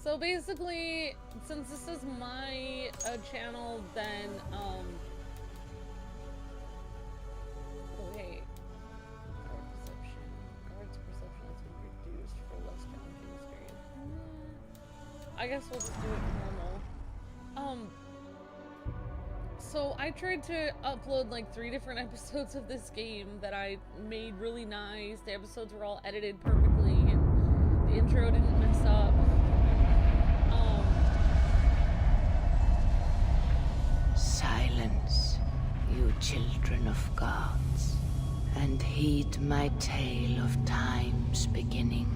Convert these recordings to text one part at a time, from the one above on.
So basically, since this is my channel, then oh wait, guards perception has been reduced for less challenging experience. I guess we'll just do it normal. So I tried to upload like 3 different episodes of this game that I made really nice. The episodes were all edited perfectly, and the intro didn't mess up. Silence, you children of gods, and heed my tale of time's beginning.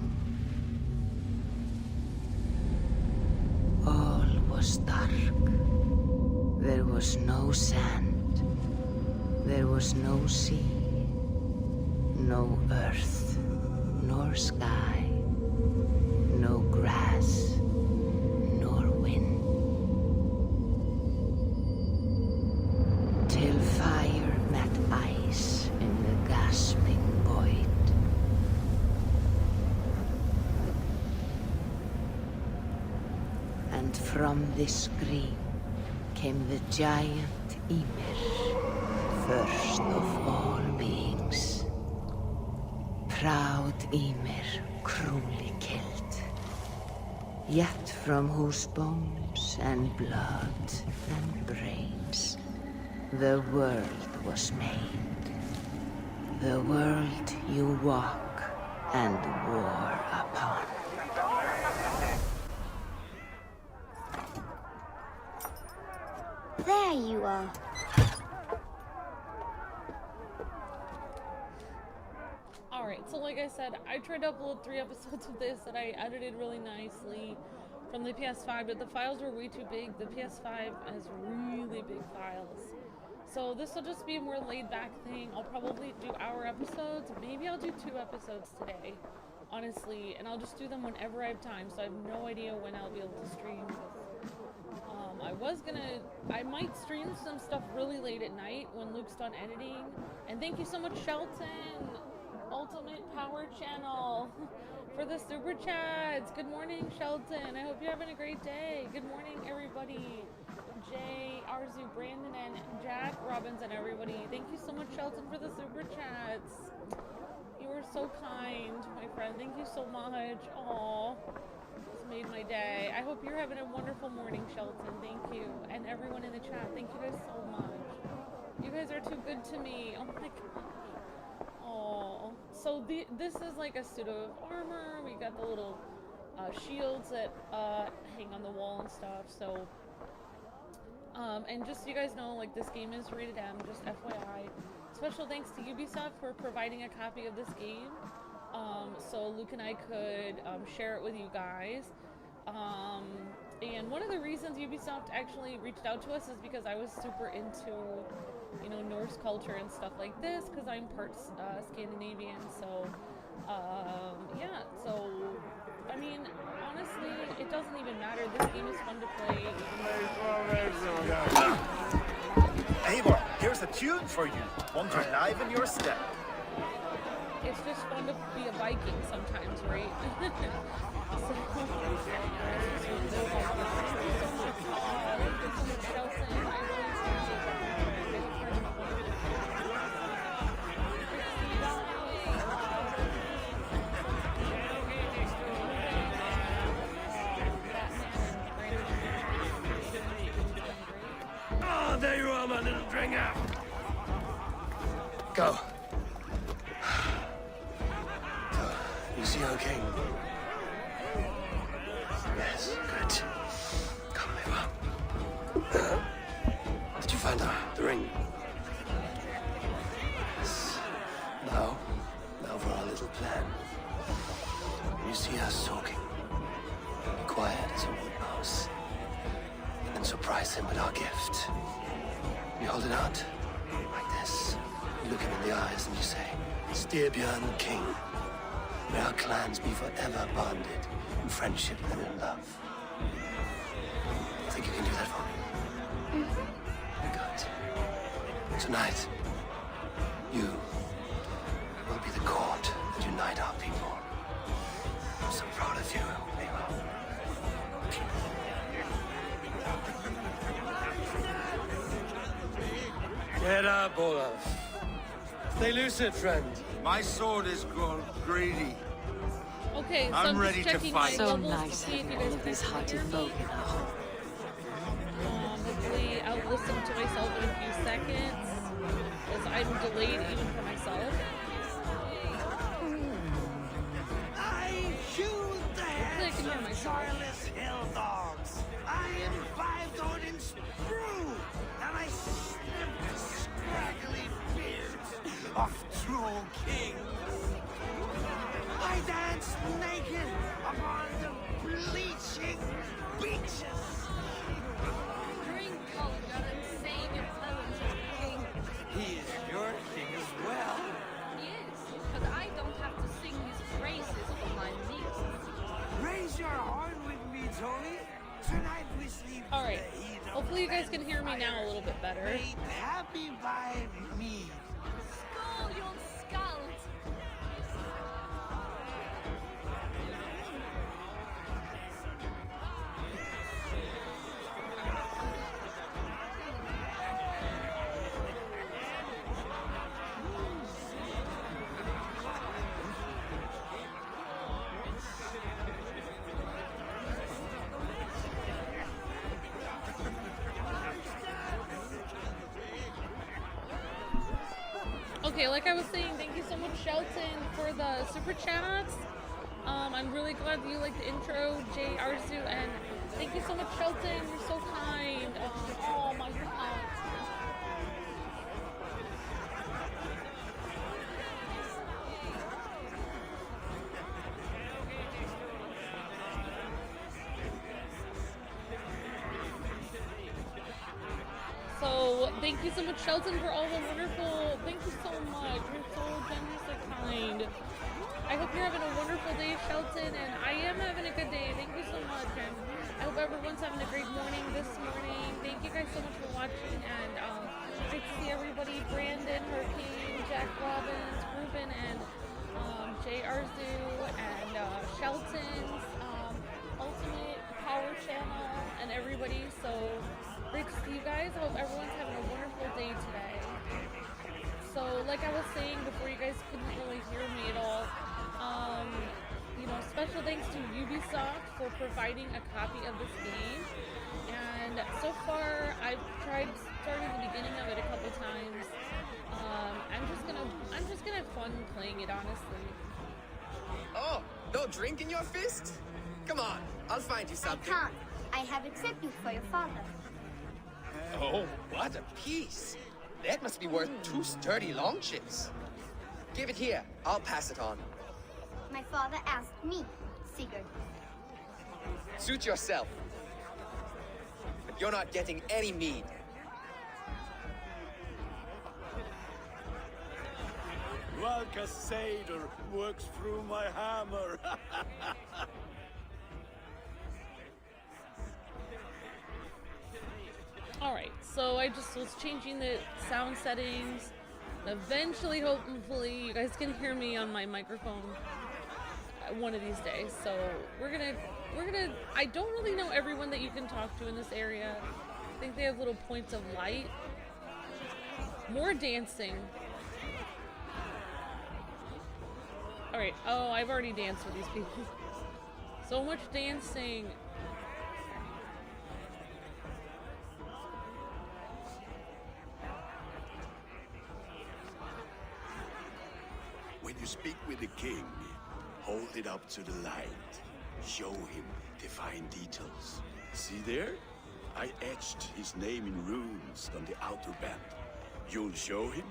All was dark. There was no sand. There was no sea. No earth, nor sky. No grass, nor wind. Till fire met ice in the gasping void. And from this scream came the giant Ymir, first of all beings. Proud Ymir, cruelly killed, yet from whose bones and blood and brains the world was made. The world you walk and war upon. There you are. Alright, so like I said, I tried to upload 3 episodes of this that I edited really nicely from the PS5, but the files were way too big. The PS5 has really big files. So this will just be a more laid-back thing. I'll probably do hour episodes. Maybe I'll do 2 episodes today, honestly, and I'll just do them whenever I have time, so I have no idea when I'll be able to stream. I might stream some stuff really late at night when Luke's done editing. And thank you so much, Shelton, Ultimate Power Channel, for the super chats. Good morning, Shelton. I hope you're having a great day. Good morning, everybody. Jay, Arzu, Brandon, and Jack Robbins, and everybody. Thank you so much, Shelton, for the super chats. You were so kind, my friend. Thank you so much. Aww. Made my day. I hope you're having a wonderful morning, Shelton. Thank you. And everyone in the chat, thank you guys so much. You guys are too good to me. Oh my god. Oh. So this is like a suit of armor. We got the little shields that hang on the wall and stuff. So and just so you guys know, like, this game is rated M, just FYI. Special thanks to Ubisoft for providing a copy of this game. So Luke and I could share it with you guys. And one of the reasons Ubisoft actually reached out to us is because I was super into, you know, Norse culture and stuff like this, because I'm part Scandinavian. So, yeah. So, I mean, honestly, it doesn't even matter. This game is fun to play. Eivor, here's a tune for you. One to liven your step. It's just fun to be a Viking sometimes, right? Oh, there you are, my little dringer. Go. You see our king? Yes, good. Come, Eivor. Did you find the ring? Yes. Now for our little plan. When you see us talking, be quiet as a wood mouse, and then surprise him with our gift. You hold it out like this. You look him in the eyes and you say, "Styrbjörn King. May our clans be forever bonded in friendship and in love." Think you can do that for me? Good. Tonight, you will be the cord that unite our people. I'm so proud of you, Eivor. Get up, Olaf. Stay lucid, friend. My sword is grown greedy. Okay, so I'm I'm ready just to checking fight. my So levels to nice see if you having guys all of can these hear hearty me. folk in our home. Hopefully I'll listen to myself in a few seconds, because I'm delayed even for myself. I choose the Hopefully I can hear hands of myself. joyless hill dogs. I imbibed Odin's brew, and I sniffed the scraggly beards of true kings. I danced naked upon the bleaching beaches. Drink, Colgar, and sing your poems of king. He is your king as well. Yes, but I don't have to sing his praises on my meals. Raise your horn with me, Tony. Tonight we sleep. All right. in the heat of Hopefully you guys can hear me now a little bit better. made happy by me. Skål, Jon Skald! Okay, like I was saying, thank you so much, Shelton, for the super chats. I'm really glad that you liked the intro, Jay Arzu, and thank you so much, Shelton. You're so kind. Oh my God. So thank you so much, Shelton, for all the wonderful. Thank you so much. You're so generous and kind. I hope you're having a wonderful day, Shelton, and I am having a good day. Thank you so much, and I hope everyone's having a great morning this morning. Thank you guys so much for watching, and great to see everybody. Brandon, Hurricane, Jack Robbins, Ruben, and Jay Arzu, and Shelton's Ultimate Power Channel, and everybody. So great to see you guys. I hope everyone's having a wonderful day today. So, like I was saying before, you guys couldn't really hear me at all. You know, special thanks to Ubisoft for providing a copy of this game. And so far, I've tried starting the beginning of it a couple times. I'm just gonna have fun playing it, honestly. Oh, no drink in your fist? Come on, I'll find you I something. can't. I have a tribute for your father. Oh, what a piece. That must be worth 2 sturdy long chips. Give it here. I'll pass it on. My father asked me, Sigurd. Suit yourself. But you're not getting any mead. Valka Seder works through my hammer. Alright, so I just was changing the sound settings. Eventually, hopefully, you guys can hear me on my microphone one of these days. So we're gonna, I don't really know everyone that you can talk to in this area. I think they have little points of light. More dancing. Alright, oh, I've already danced with these people. So much dancing. When you speak with the king, hold it up to the light. Show him the fine details. See there? I etched his name in runes on the outer band. You'll show him?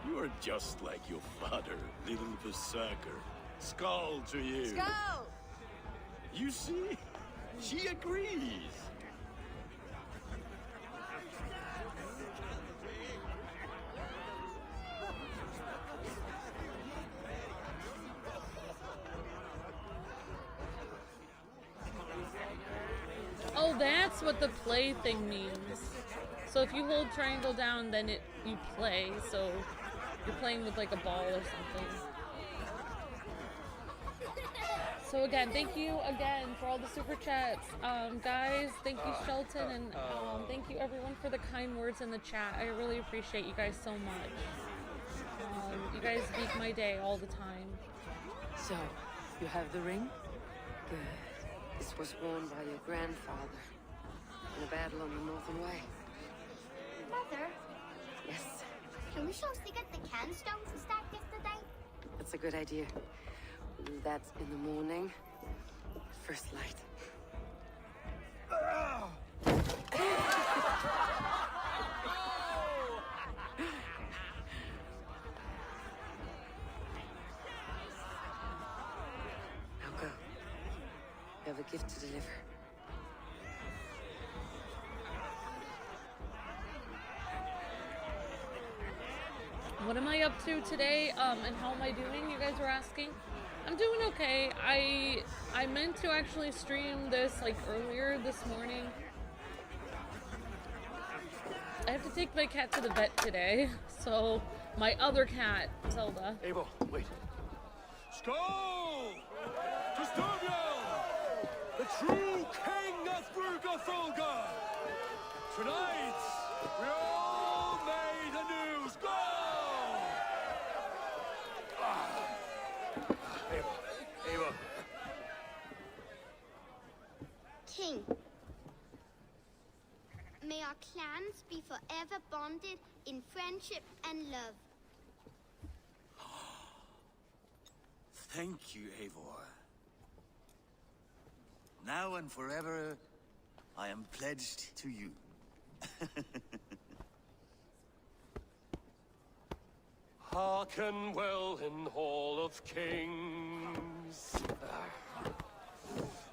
You are just like your father, little berserker. Skål to you. Skål! You see? She agrees. Oh, that's what the play thing means. So if you hold triangle down, then you play. So you're playing with like a ball or something. So again, thank you again for all the super chats. Guys, thank you Shelton, and thank you everyone for the kind words in the chat. I really appreciate you guys so much. You guys make my day all the time. So, you have the ring? Good. This was worn by your grandfather in a battle on the Northern Way. Mother, Yes, can we show Sigurd the canstones we stacked yesterday? that's a good idea. That's in the morning. First light. Now go. You have a gift to deliver. What am I up to today? And how am I doing? You guys were asking. I'm doing okay. I meant to actually stream this like earlier this morning. I have to take my cat to the vet today. So my other cat, Zelda. Eivor, wait. SKAAAL! To Sturmjorn! The true king of Brugafolga! Tonight, we all made a new SKAAAL! Eivor. King, may our clans be forever bonded in friendship and love. Thank you, Eivor. Now and forever, I am pledged to you. Hearken well in Hall of Kings.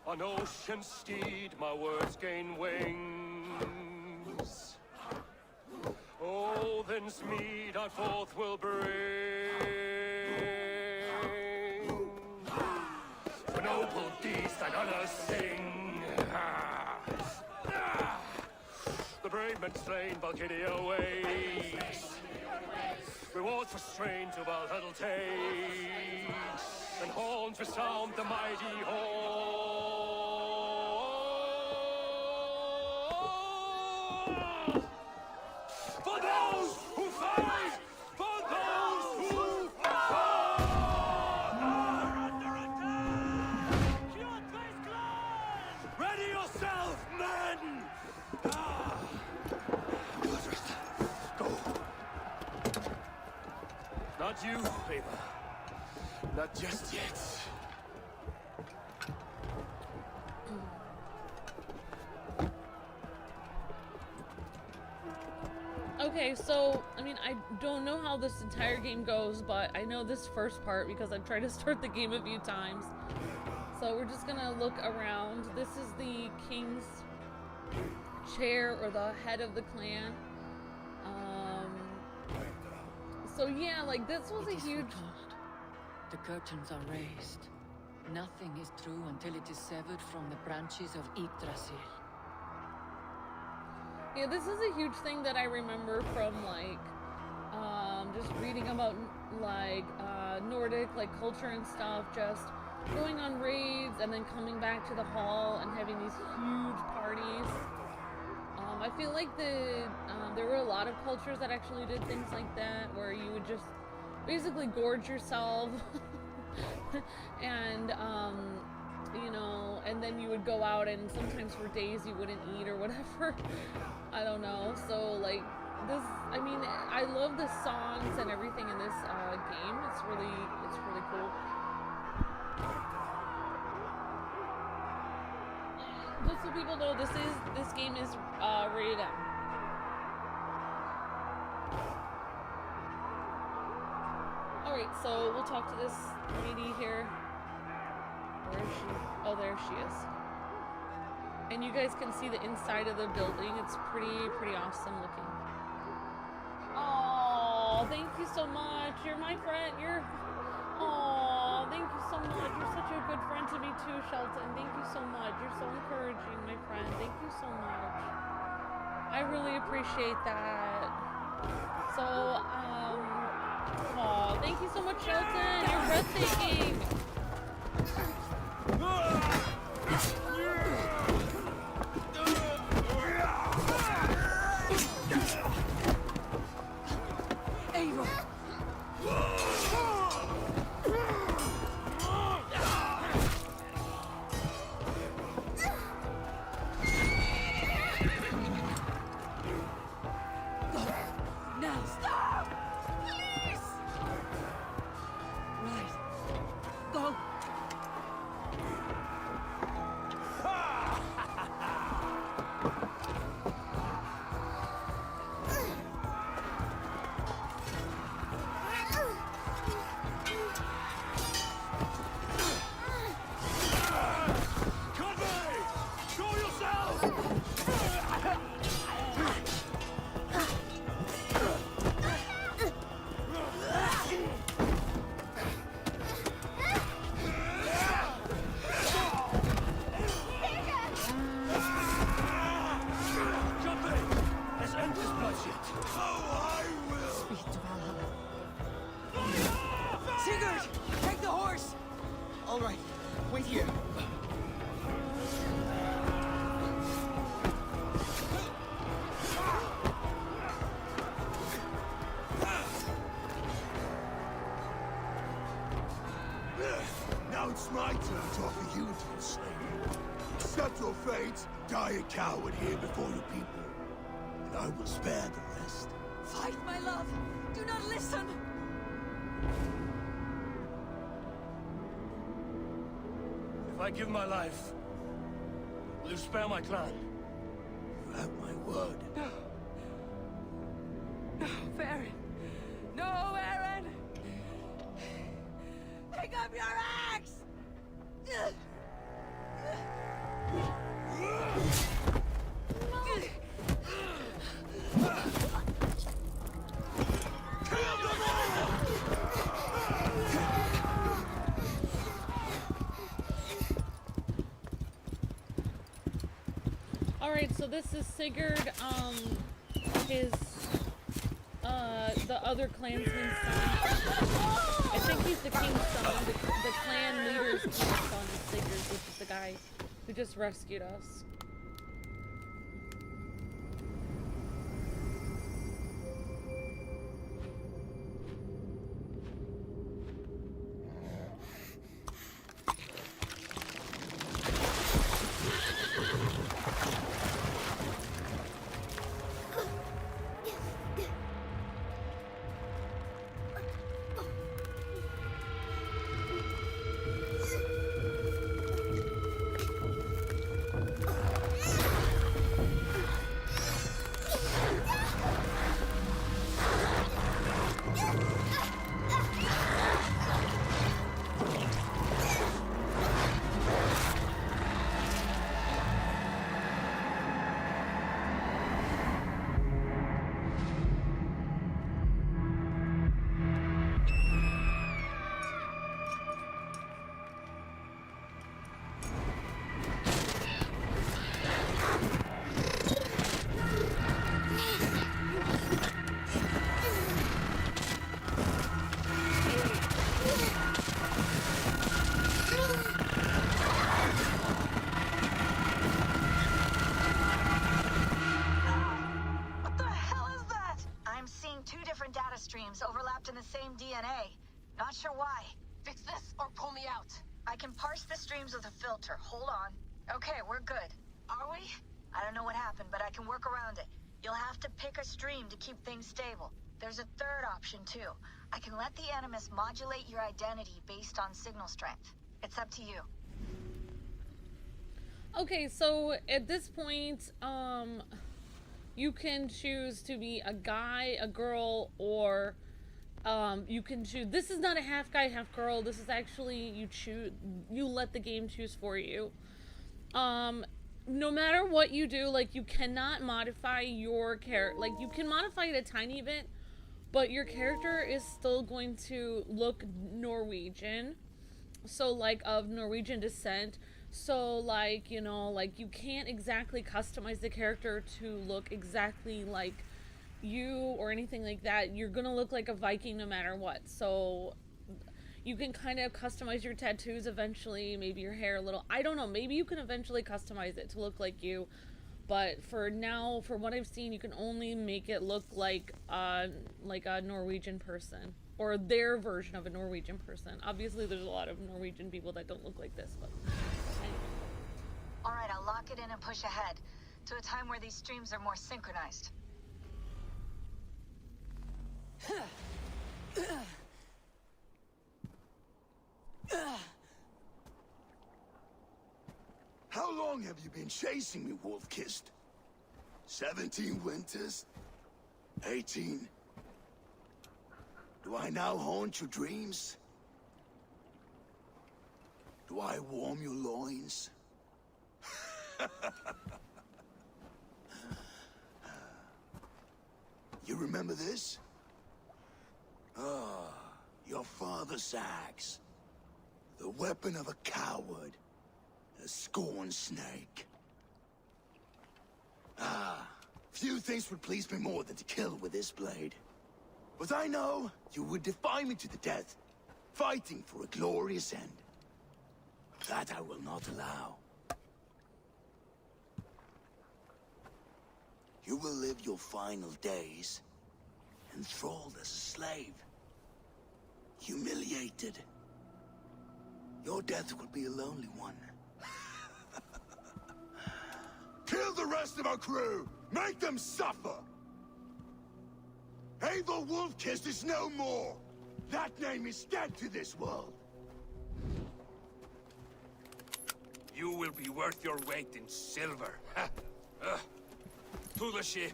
On ocean steed, my words gain wings. Oh, thence mead I forth will bring. For noble deeds that honor sing. The brave men slain, Valkyria waits. Rewards for strain to Valhalla takes, and horns resound the mighty hall. For those who fight, for those who fall. Under attack! Ready yourself, men! Go. Not you, Eivor. Not just yet. Okay, so, I mean, I don't know how this entire game goes, but I know this first part because I've tried to start the game a few times. So we're just gonna look around. This is the king's chair, or the head of the clan. So yeah, like, this was It a is huge... foretold. The curtains are raised. Nothing is true until it is severed from the branches of Yggdrasil. Yeah, this is a huge thing that I remember from, like, just reading about, like, Nordic, like, culture and stuff, just going on raids and then coming back to the hall and having these huge parties. I feel like there were a lot of cultures that actually did things like that, where you would just basically gorge yourself and, you know, and then you would go out, and sometimes for days you wouldn't eat or whatever. I don't know. So, like, this, I mean, I love the songs and everything in this game. It's really cool. Just so people know, this game is rated M. Alright, so we'll talk to this lady here. Where is she? Oh, there she is. And you guys can see the inside of the building. It's pretty awesome looking. Oh, thank you so much. You're my friend. Oh, thank you so much. You're such a good friend to me too, Shelton. Thank you so much. You're so encouraging, my friend. Thank you so much. I really appreciate that. So, oh, thank you so much, Shelton. You're breathtaking. accept your fate, die a coward here before your people, and I will spare the rest. Fight, my love! Do not listen! If I give my life, will you spare my clan? You have my word. No. No, Baron. No, Aaron! Pick up your axe! Alright, so this is Sigurd, his, the other clansman's son. I think he's the king's son, the clan leader's king's son is Sigurd, which is the guy who just rescued us. Overlapped in the same DNA. Not sure why. Fix this or pull me out. I can parse the streams with a filter. Hold on. Okay, we're good. Are we? I don't know what happened, but I can work around it. You'll have to pick a stream to keep things stable. There's a third option, too. I can let the Animus modulate your identity based on signal strength. It's up to you. Okay, so at this point, you can choose to be a guy, a girl, or you can choose. This is not a half guy, half girl. This is actually you let the game choose for you. No matter what you do, like, you cannot modify your character. Like, you can modify it a tiny bit, but your character is still going to look Norwegian. So, like, of Norwegian descent. So, like, you know, like, you can't exactly customize the character to look exactly like you or anything like that. You're gonna look like a Viking no matter what. So you can kind of customize your tattoos eventually, maybe your hair a little. I don't know, maybe you can eventually customize it to look like you. But for now, for what I've seen, you can only make it look like a Norwegian person. Or their version of a Norwegian person. Obviously, there's a lot of Norwegian people that don't look like this, but anyway. Alright, I'll lock it in and push ahead to a time where these streams are more synchronized. How long have you been chasing me, Wolf-Kissed? 17 winters? 18? Do I now haunt your dreams? Do I warm your loins? You remember this? Ah, your father's axe. The weapon of a coward. A scorned snake. Ah, few things would please me more than to kill with this blade. But I know you would defy me to the death, fighting for a glorious end. That I will not allow. You will live your final days enthralled as a slave. Humiliated. Your death will be a lonely one. rest of our crew! Make them suffer! Eivor the Wolf-Kissed is no more! That name is dead to this world! You will be worth your weight in silver. To the ship.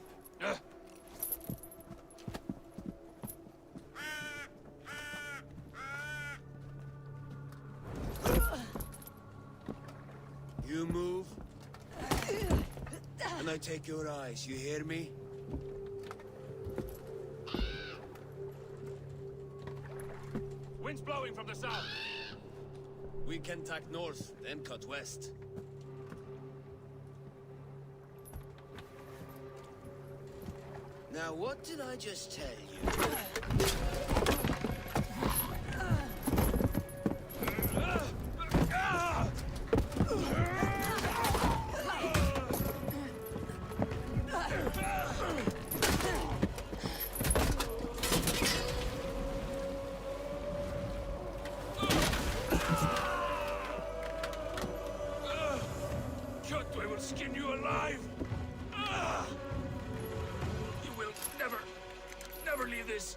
You move, and I take your eyes, you hear me? Wind's blowing from the south. We can tack north, then cut west. Now, what did I just tell you? Cut, I will skin you alive. You will never leave this.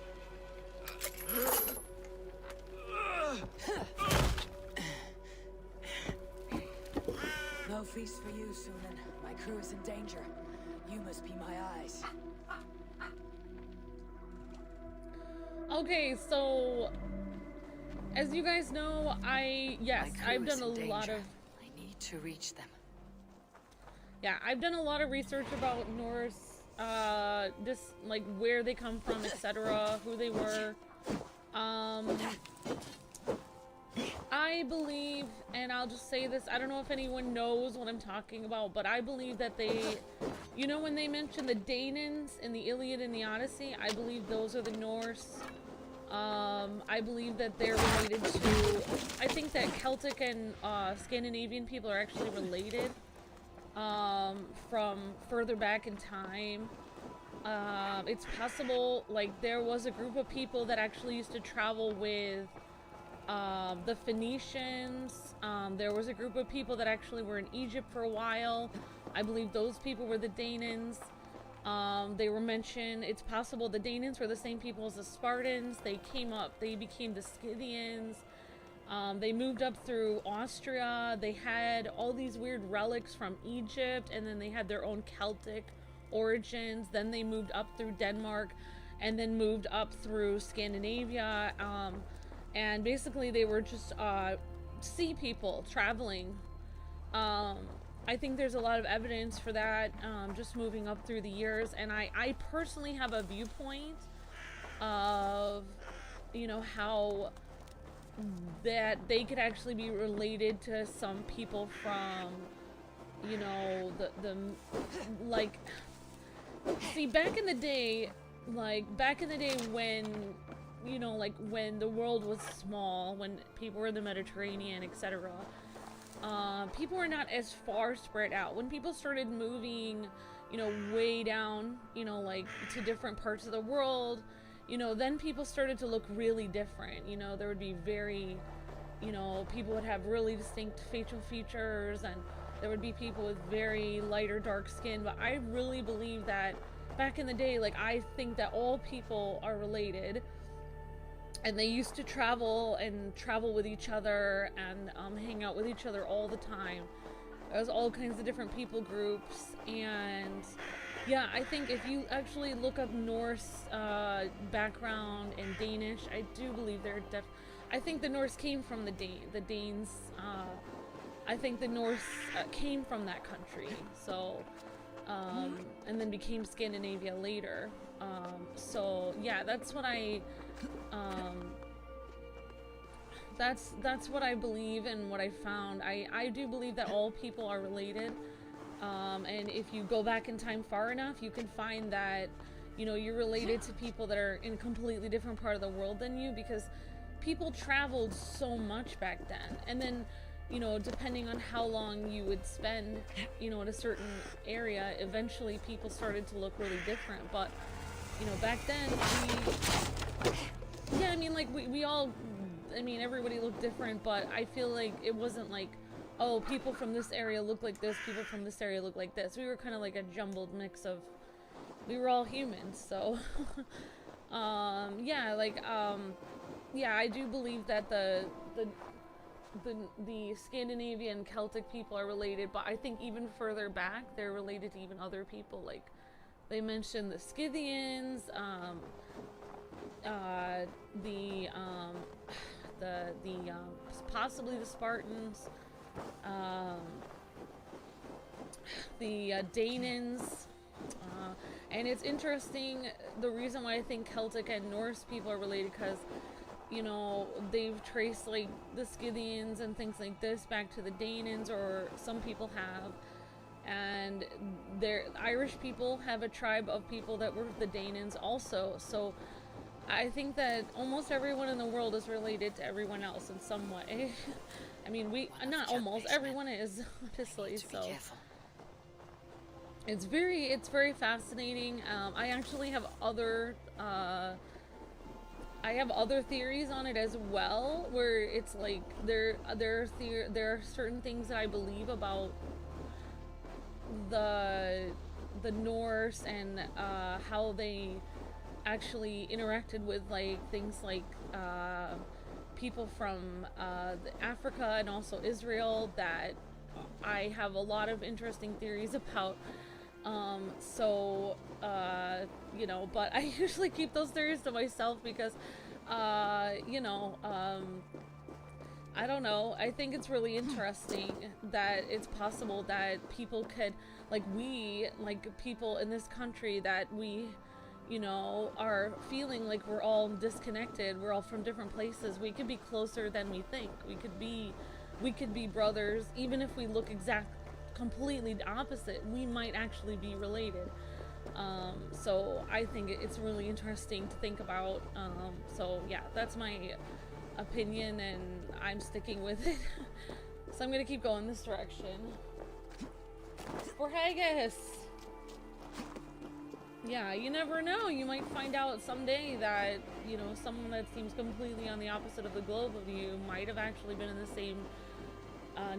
No feast for you, Sunan. My crew is in danger. You must be my eyes. Okay, so as you guys know, I've done a lot of. I need to reach them. Yeah, I've done a lot of research about Norse, just like where they come from, etc., who they were. I believe, and I'll just say this, I don't know if anyone knows what I'm talking about, but I believe that they, you know, when they mention the Danes in the Iliad and the Odyssey, I believe those are the Norse. I believe that they're related to, I think that Celtic and Scandinavian people are actually related from further back in time. It's possible, like, there was a group of people that actually used to travel with the Phoenicians. There was a group of people that actually were in Egypt for a while. I believe those people were the Danes. They were mentioned. It's possible the Danes were the same people as the Spartans. They came up, they became the Scythians. They moved up through Austria. They had all these weird relics from Egypt, and then they had their own Celtic origins. Then they moved up through Denmark, and then moved up through Scandinavia. And basically they were just sea people traveling. I think there's a lot of evidence for that, just moving up through the years. And I personally have a viewpoint of, you know, how that they could actually be related to some people from, you know, the like, see, back in the day when, you know, like when the world was small, when people were in the Mediterranean, etc., people were not as far spread out. When people started moving, you know, way down, you know, like to different parts of the world, you know, then people started to look really different. You know, there would be very, you know, people would have really distinct facial features, and there would be people with very light or dark skin. But I really believe that back in the day, like, I think that all people are related. And they used to travel with each other and hang out with each other all the time. There was all kinds of different people groups. And yeah, I think if you actually look up Norse background and Danish, I do believe I think the Norse came from the Danes. I think the Norse came from that country. So, and then became Scandinavia later. So yeah, that's what that's what I believe and what I found. I do believe that all people are related, and if you go back in time far enough, you can find that, you know, you're related to people that are in a completely different part of the world than you, because people traveled so much back then. And then, you know, depending on how long you would spend, you know, in a certain area, eventually people started to look really different. But, you know, back then, yeah, I mean, like, we all, I mean, everybody looked different, but I feel like it wasn't like oh, people from this area look like this, people from this area look like this. We were kind of like a jumbled mix of, we were all humans, so yeah, like yeah, I do believe that the Scandinavian Celtic people are related, but I think even further back they're related to even other people. Like they mentioned the Scythians, possibly the Spartans, the Danans, and it's interesting the reason why I think Celtic and Norse people are related, because you know, they've traced like the Scythians and things like this back to the Danans, or some people have, and the Irish people have a tribe of people that were the Danans also. So I think that almost everyone in the world is related to everyone else in some way. I mean, not almost, everyone is, honestly, so it's very fascinating. I actually have other theories on it as well, where it's like there are certain things that I believe about the Norse and how they actually interacted with like things like people from Africa and also Israel, that I have a lot of interesting theories about. You know, but I usually keep those theories to myself because, you know, I don't know. I think it's really interesting that it's possible that people could, like people in this country, that we, you know, are feeling like we're all disconnected. We're all from different places. We could be closer than we think. We could be brothers, even if we look completely opposite. We might actually be related. So I think it's really interesting to think about. So yeah, that's my opinion, and I'm sticking with it. So I'm gonna keep going this direction. For Haggis! Yeah, you never know. You might find out someday that, you know, someone that seems completely on the opposite of the globe of you might have actually been in the same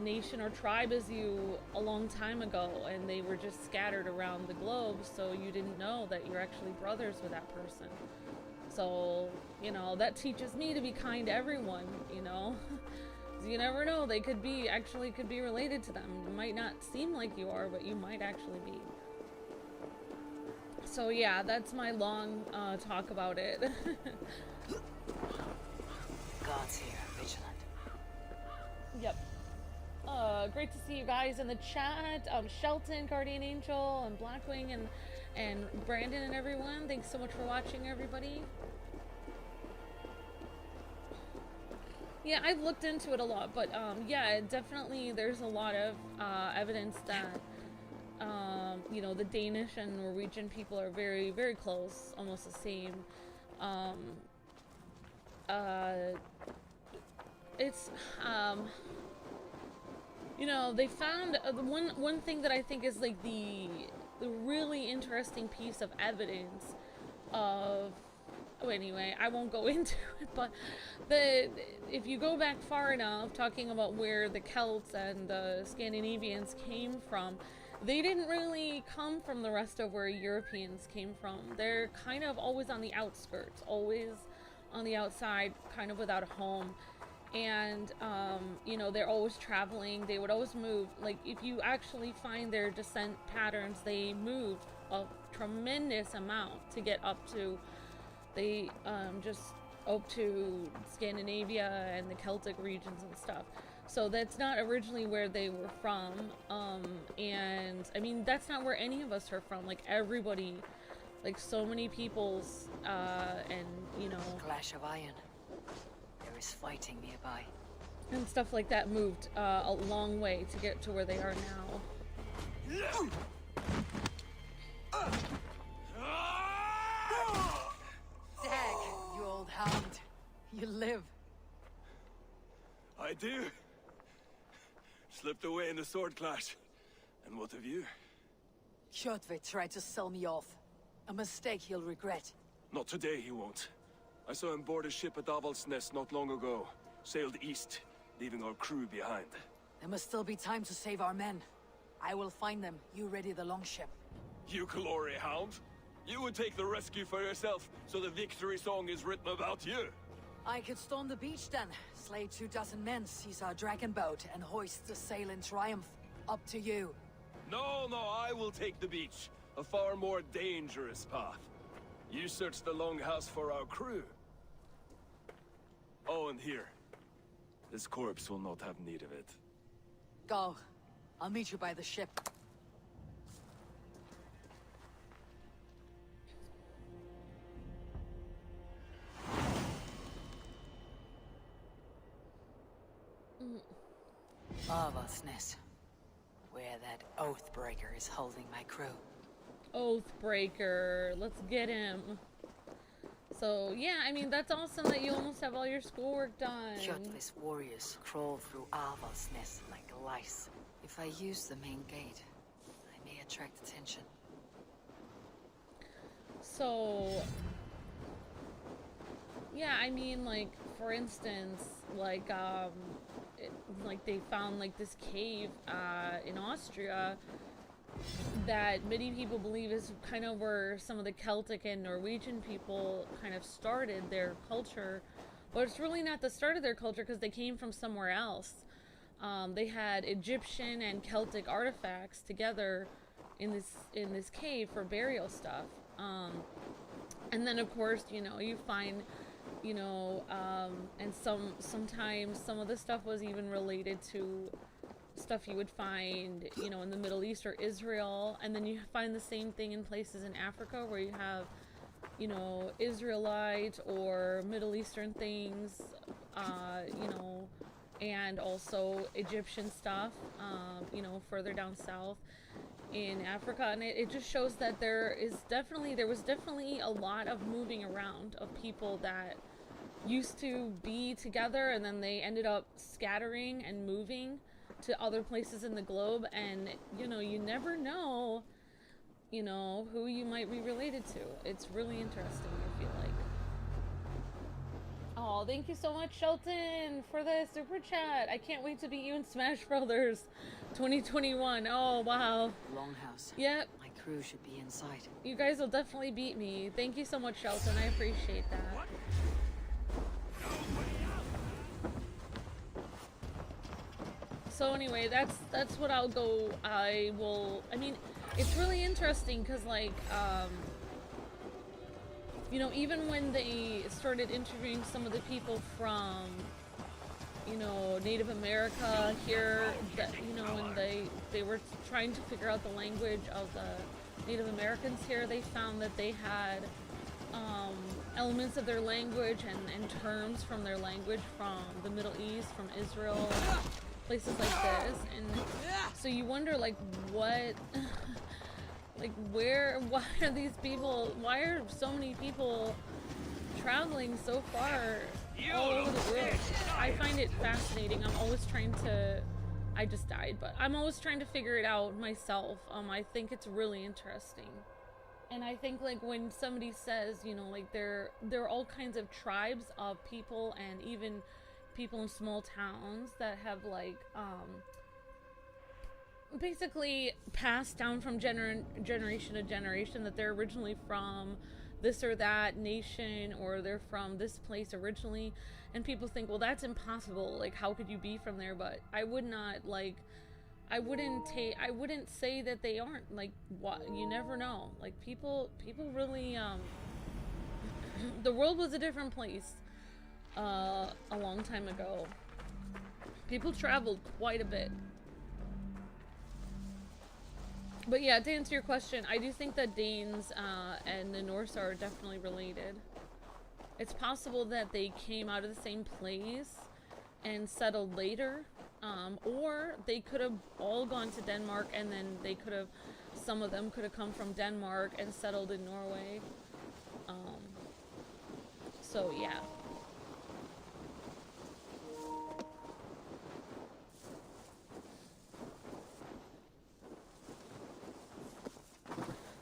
nation or tribe as you a long time ago, and they were just scattered around the globe, so you didn't know that you're actually brothers with that person. So, you know, that teaches me to be kind to everyone, you know. You never know, they could be related to them. It might not seem like you are, but you might actually be. So yeah, that's my long talk about it. God's here, vigilant. Yep. Great to see you guys in the chat. Shelton, Guardian Angel, and Blackwing, and Brandon, and everyone. Thanks so much for watching, everybody. Yeah, I've looked into it a lot, but yeah, definitely there's a lot of evidence that you know, the Danish and Norwegian people are very, very close, almost the same. It's you know, they found one thing that I think is like the really interesting piece of evidence of, oh, anyway, I won't go into it, but if you go back far enough, talking about where the Celts and the Scandinavians came from, they didn't really come from the rest of where Europeans came from. They're kind of always on the outskirts, always on the outside, kind of without a home. And you know, they're always traveling. They would always move. Like, if you actually find their descent patterns, they moved a tremendous amount to get up to, they just up to Scandinavia and the Celtic regions and stuff. So that's not originally where they were from. And I mean, that's not where any of us are from. Like, everybody, like so many peoples, and you know, Clash of Iron. There is fighting nearby. And stuff like that moved a long way to get to where they are now. Dag, you old hound. You live. I do. Slipped away in the sword clash. And what of you? Kjotve tried to sell me off. A mistake he'll regret. Not today, he won't. I saw him board a ship at Avaldsnes not long ago. Sailed east, leaving our crew behind. There must still be time to save our men. I will find them. You ready the longship. You glory hound? You would take the rescue for yourself, so the victory song is written about you. I could storm the beach then, slay 24 men, seize our dragon boat, and hoist the sail in triumph. Up to you. No, I will take the beach. A far more dangerous path. You search the longhouse for our crew. Oh, and here. This corpse will not have need of it. Go. I'll meet you by the ship. Marvelous, where that Oathbreaker is holding my crew. Oathbreaker, let's get him. So yeah, I mean that's awesome that you almost have all your schoolwork done. Gutless warriors crawl through Arval's nest like lice. If I use the main gate, I may attract attention. So yeah, I mean, like, for instance, like they found like this cave in Austria that many people believe is kind of where some of the Celtic and Norwegian people kind of started their culture, but it's really not the start of their culture because they came from somewhere else. They had Egyptian and Celtic artifacts together in this cave for burial stuff, and then of course, you know, you find, you know, and sometimes some of the stuff was even related to stuff you would find, you know, in the Middle East or Israel, and then you find the same thing in places in Africa where you have, you know, Israelite or Middle Eastern things, you know, and also Egyptian stuff, you know, further down south in Africa, and it just shows that there was definitely a lot of moving around of people that used to be together, and then they ended up scattering and moving to other places in the globe, and you know, you never know, you know, who you might be related to. It's really interesting, I feel like. Oh, thank you so much, Shelton, for the super chat. I can't wait to beat you in Smash Brothers 2021. Oh, wow. Longhouse. Yep. My crew should be inside. You guys will definitely beat me. Thank you so much, Shelton. I appreciate that. So anyway, that's what I'll go. I mean, it's really interesting because, like, you know, even when they started interviewing some of the people from, you know, Native America here, that, you know, when they were trying to figure out the language of the Native Americans here, they found that they had elements of their language and terms from their language from the Middle East, from Israel, places like this, and so you wonder, like, what, like, why are these people, why are so many people traveling so far all over the world? I find it fascinating. I'm always trying to, I just died, but I'm always trying to figure it out myself. I think it's really interesting. And I think, like, when somebody says, you know, like, there are all kinds of tribes of people, and even people in small towns that have, like, basically passed down from generation to generation, that they're originally from this or that nation, or they're from this place originally, and people think, well, that's impossible, like, how could you be from there? But I would not, like, I wouldn't say that they aren't, like, what, you never know, like, people really, the world was a different place a long time ago. People traveled quite a bit. But yeah, to answer your question, I do think that Danes and the Norse are definitely related. It's possible that they came out of the same place and settled later, or they could have all gone to Denmark, and then some of them could have come from Denmark and settled in Norway. So yeah.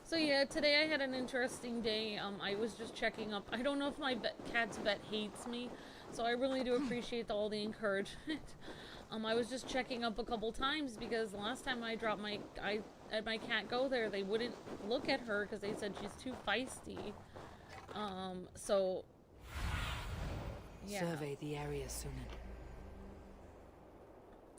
So yeah, today I had an interesting day. I was just checking up. I don't know if my cat's vet hates me, so I really do appreciate all the encouragement. I was just checking up a couple times because the last time I had my cat go there, they wouldn't look at her because they said she's too feisty. So yeah. Survey the area, Sunan.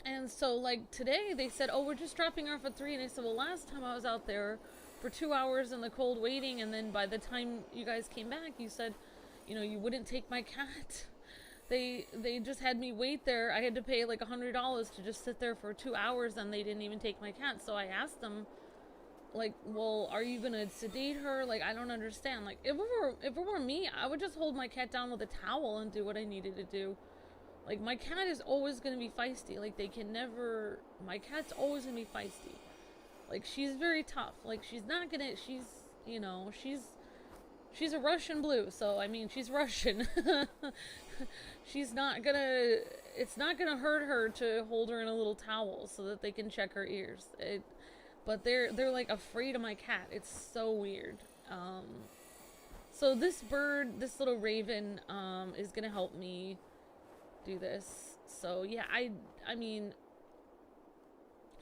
And so, like, today they said, oh, we're just dropping her off at 3. And I said, well, last time I was out there for 2 hours in the cold waiting, and then by the time you guys came back, you said, you know, you wouldn't take my cat. They just had me wait there. I had to pay like $100 to just sit there for 2 hours, and they didn't even take my cat. So I asked them, like, well, are you gonna sedate her? Like, I don't understand. Like, if it were me, I would just hold my cat down with a towel and do what I needed to do. Like, my cat is always gonna be feisty. Like, they can never... My cat's always gonna be feisty. Like, she's very tough. Like, she's not gonna... She's, you know, she's a Russian blue. So, I mean, she's Russian. She's not gonna... It's not gonna hurt her to hold her in a little towel so that they can check her ears. But they're like, afraid of my cat. It's so weird. So this bird, this little raven, is gonna help me do this. So yeah, I mean,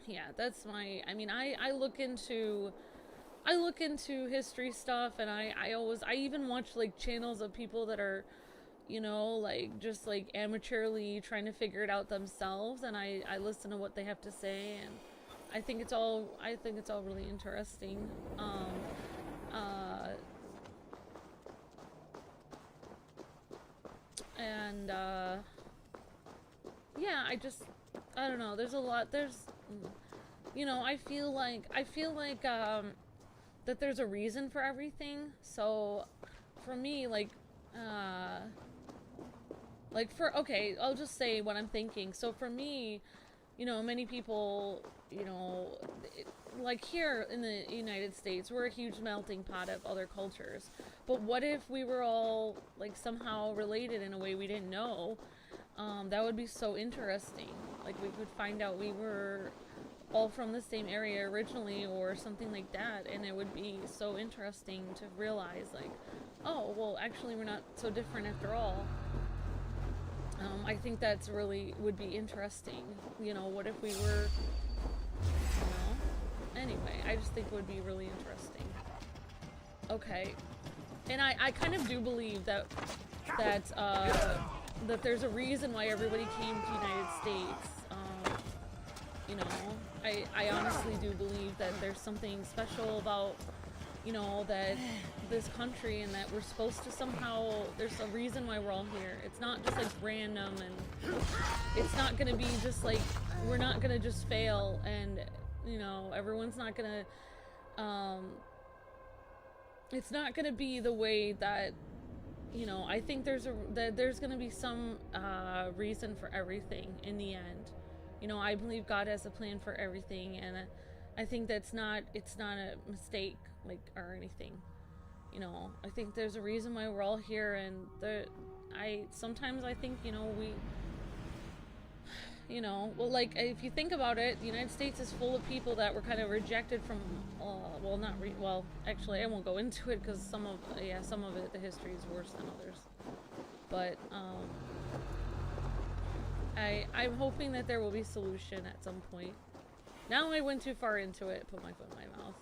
yeah, that's my, I mean, I look into history stuff, and I even watch like channels of people that are, you know, like just like amateurly trying to figure it out themselves, and I listen to what they have to say, and I think it's all really interesting. And yeah, I don't know, there's a lot, you know, I feel like that there's a reason for everything. So for me, okay, I'll just say what I'm thinking. So for me, you know, many people, you know, like here in the United States, we're a huge melting pot of other cultures. But what if we were all like somehow related in a way we didn't know? That would be so interesting. Like, we could find out we were all from the same area originally or something like that, and it would be so interesting to realize, like, oh, well, actually we're not so different after all. I think that's really would be interesting. You know, what if we were, you know? Anyway, I just think it would be really interesting. Okay. And I kind of do believe that there's a reason why everybody came to the United States. You know, I honestly do believe that there's something special about, you know, that this country, and that we're supposed to somehow, there's a reason why we're all here. It's not just like random, and it's not gonna be just like, we're not gonna just fail, and, you know, everyone's not gonna, it's not gonna be the way that, you know, I think there's gonna be some reason for everything in the end. You know, I believe God has a plan for everything, and I think it's not a mistake, like, or anything. You know, I think there's a reason why we're all here, and sometimes I think, you know, you know, well, like, if you think about it, the United States is full of people that were kind of rejected from, well, actually, I won't go into it, because some of it, the history is worse than others. But, I'm hoping that there will be solution at some point. Now I went too far into it, put my foot in my mouth.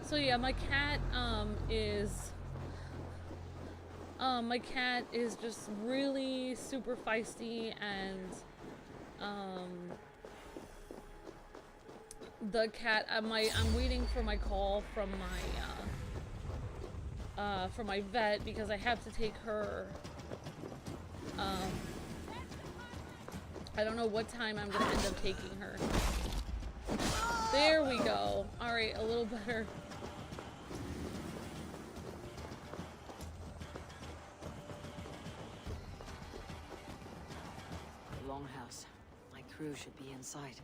So yeah, my cat is just really super feisty, and the cat, I'm waiting for my call from my vet, because I have to take her. I don't know what time I'm gonna end up taking her. There we go. All right, a little better. Longhouse. My crew should be inside.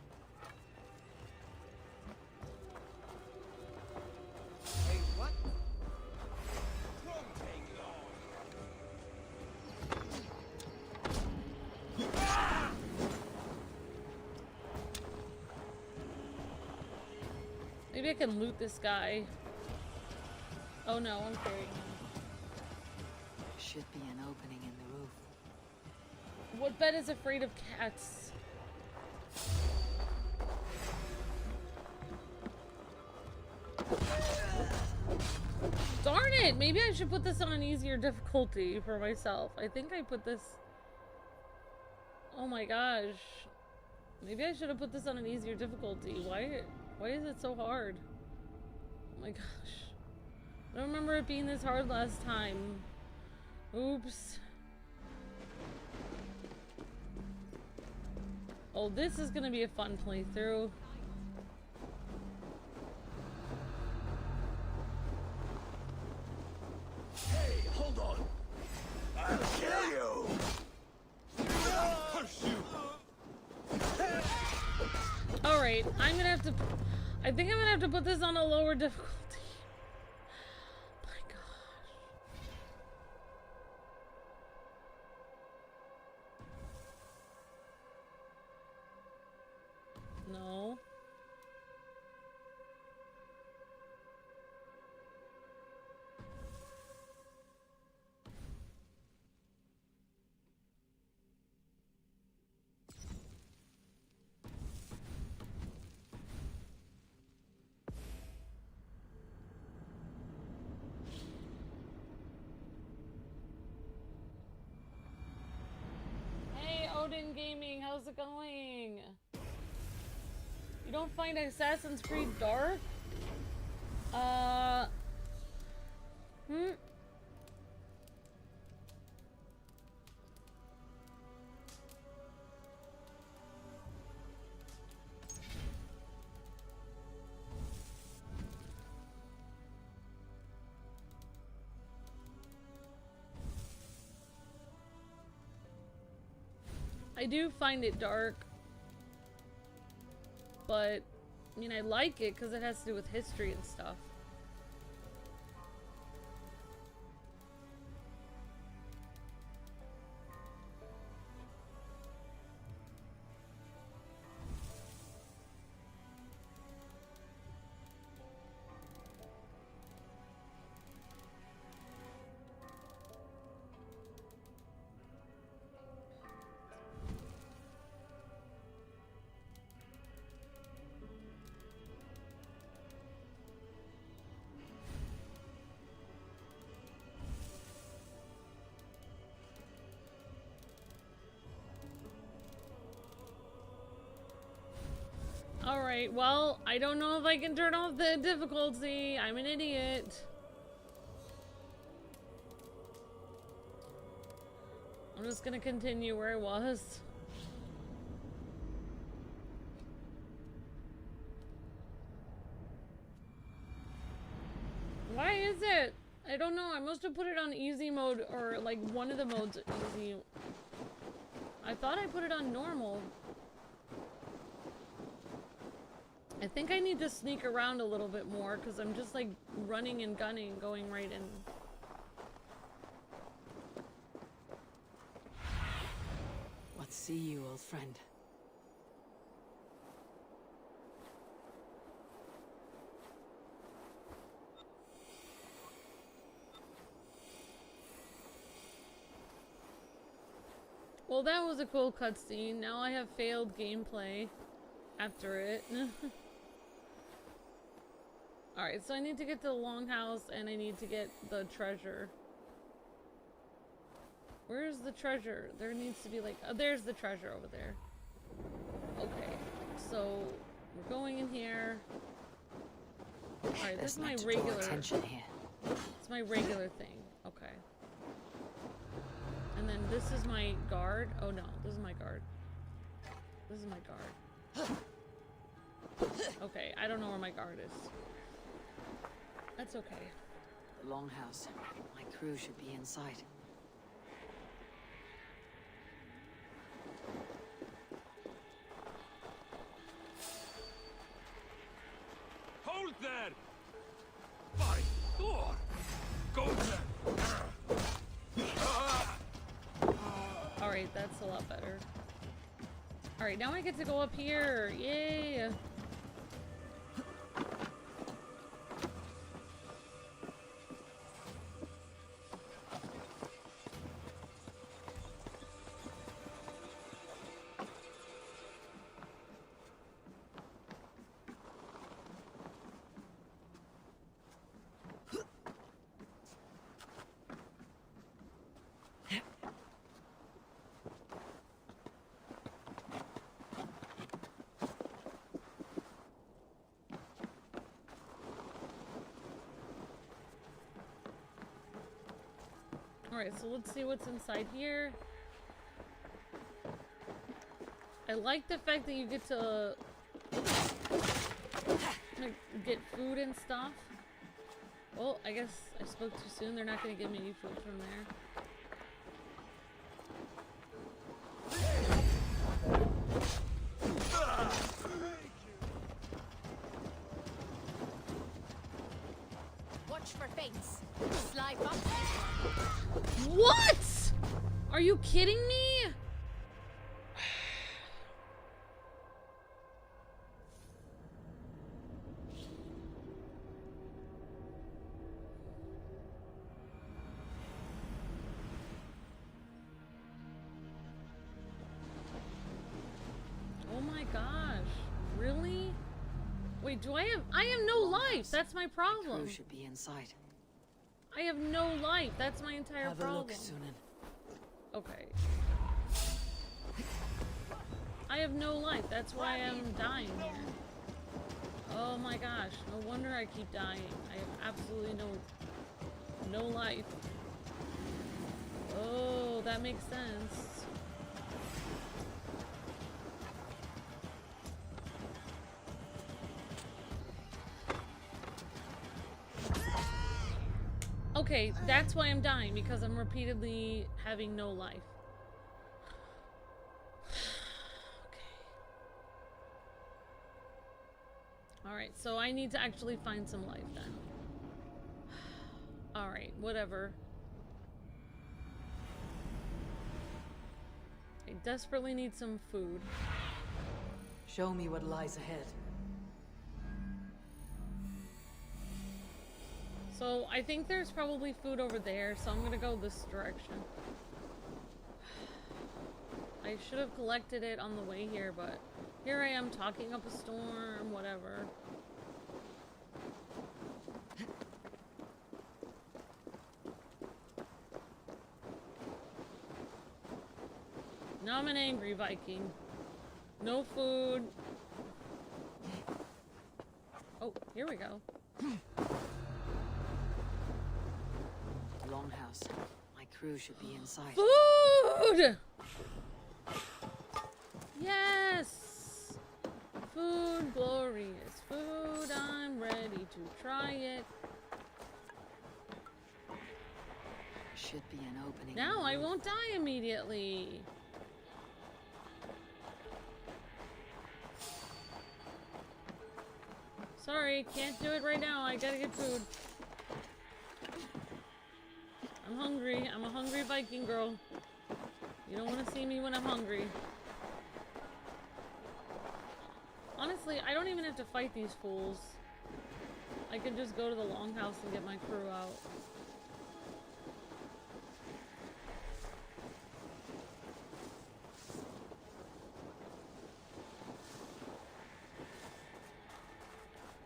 Hey, what? Maybe I can loot this guy. Oh no, I'm carrying him. Should be an opening in the roof. What bet is afraid of cats? Darn it! Maybe I should put this on an easier difficulty for myself. I think I put this... Oh my gosh. Maybe I should have put this on an easier difficulty. Why is it so hard? Oh my gosh. I don't remember it being this hard last time. Oops. Oh, this is gonna be a fun playthrough. Hey, hold on. I'll kill you. Curse you. Alright, I'm gonna have to... I think I'm gonna have to put this on a lower difficulty. My gosh. No. Odin Gaming, how's it going? You don't find Assassin's Creed dark? I do find it dark, but I mean, I like it because it has to do with history and stuff. Alright, well, I don't know if I can turn off the difficulty. I'm an idiot. I'm just gonna continue where I was. Why is it? I don't know. I must have put it on easy mode, or like one of the modes easy. I thought I put it on normal. I think I need to sneak around a little bit more because I'm just like running and gunning, going right in. What see you, old friend? Well, that was a cool cutscene. Now I have failed gameplay after it. Alright, so I need to get to the longhouse and I need to get the treasure. Where's the treasure? There needs to be like... Oh, there's the treasure over there. Okay, so we're going in here. Alright, this is my regular... attention here. It's my regular thing. Okay. And then this is my guard. Oh no, this is my guard. This is my guard. Okay, I don't know where my guard is. That's okay. The longhouse. My crew should be inside. Hold there! My lord! Go there! Alright, that's a lot better. Alright, now I get to go up here. Yay! Alright, so let's see what's inside here. I like the fact that you get to like, get food and stuff. Well, I guess I spoke too soon. They're not going to give me any food from there. Watch for feints. Slide up. What? Are you kidding me? Oh my gosh. Really? Wait, do I have no life. That's my problem. Crew should be inside. I have no life. That's my entire Have problem. a look, Sunan. Okay. I have no life. That's why I'm dying here. Oh my gosh. No wonder I keep dying. I have absolutely no life. Oh, that makes sense. Okay, that's why I'm dying, because I'm repeatedly having no life. Okay. Alright, so I need to actually find some life then. Alright, whatever. I desperately need some food. Show me what lies ahead. So, I think there's probably food over there, so I'm gonna go this direction. I should have collected it on the way here, but here I am talking up a storm, whatever. Now I'm an angry Viking. No food. Oh, here we go. Longhouse. My crew should be inside. Food! Yes! Food, glorious food. I'm ready to try it. Should be an opening. Now I won't die immediately. Sorry, can't do it right now. I gotta get food. I'm hungry. I'm a hungry Viking girl. You don't want to see me when I'm hungry. Honestly, I don't even have to fight these fools. I could just go to the longhouse and get my crew out.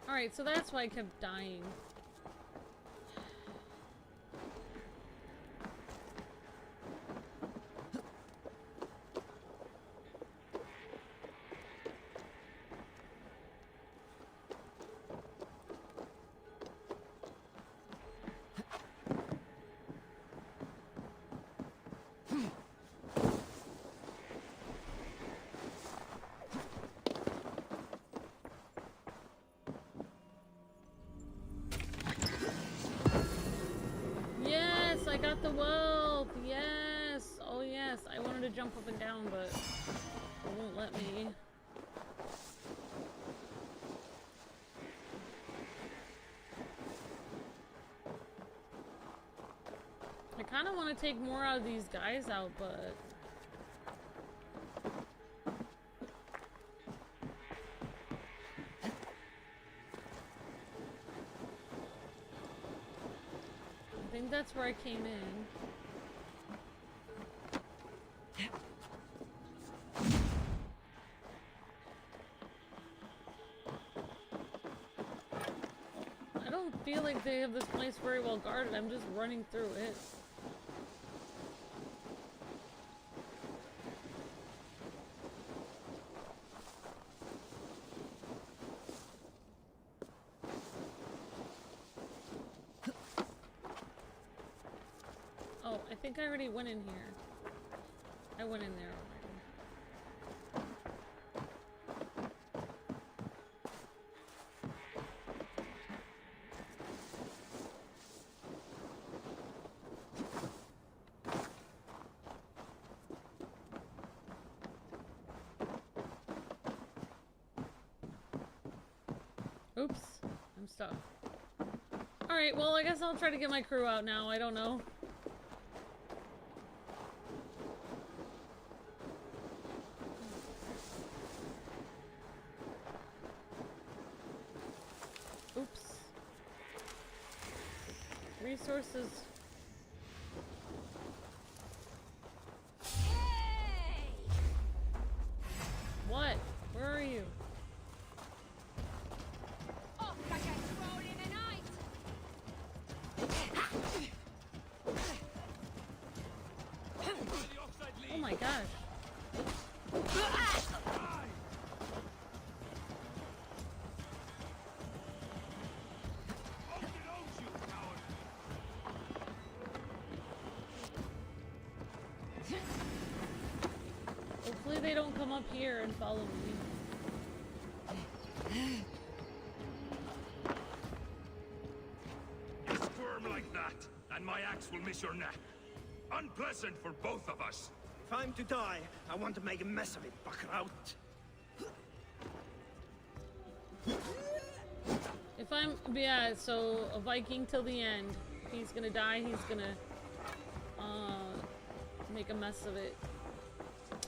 Alright, so that's why I kept dying. I got the wealth! Yes! Oh yes, I wanted to jump up and down, but it won't let me. I kind of want to take more out of these guys out, but... I think that's where I came in. I don't feel like they have this place very well guarded. I'm just running through it. I think I already went in here. I went in there already. Oops. I'm stuck. Alright, well, I guess I'll try to get my crew out now. I don't know. Oops. Resources. Hey! What? Where are you? Off like a crow in the night! Oh my gosh. Hopefully they don't come up here and follow me. Squirm like that, and my axe will miss your neck. Unpleasant for both of us. If I'm to die, I want to make a mess of it, Buckraut. If I'm, yeah, so a Viking till the end. If he's gonna die, he's gonna, make a mess of it.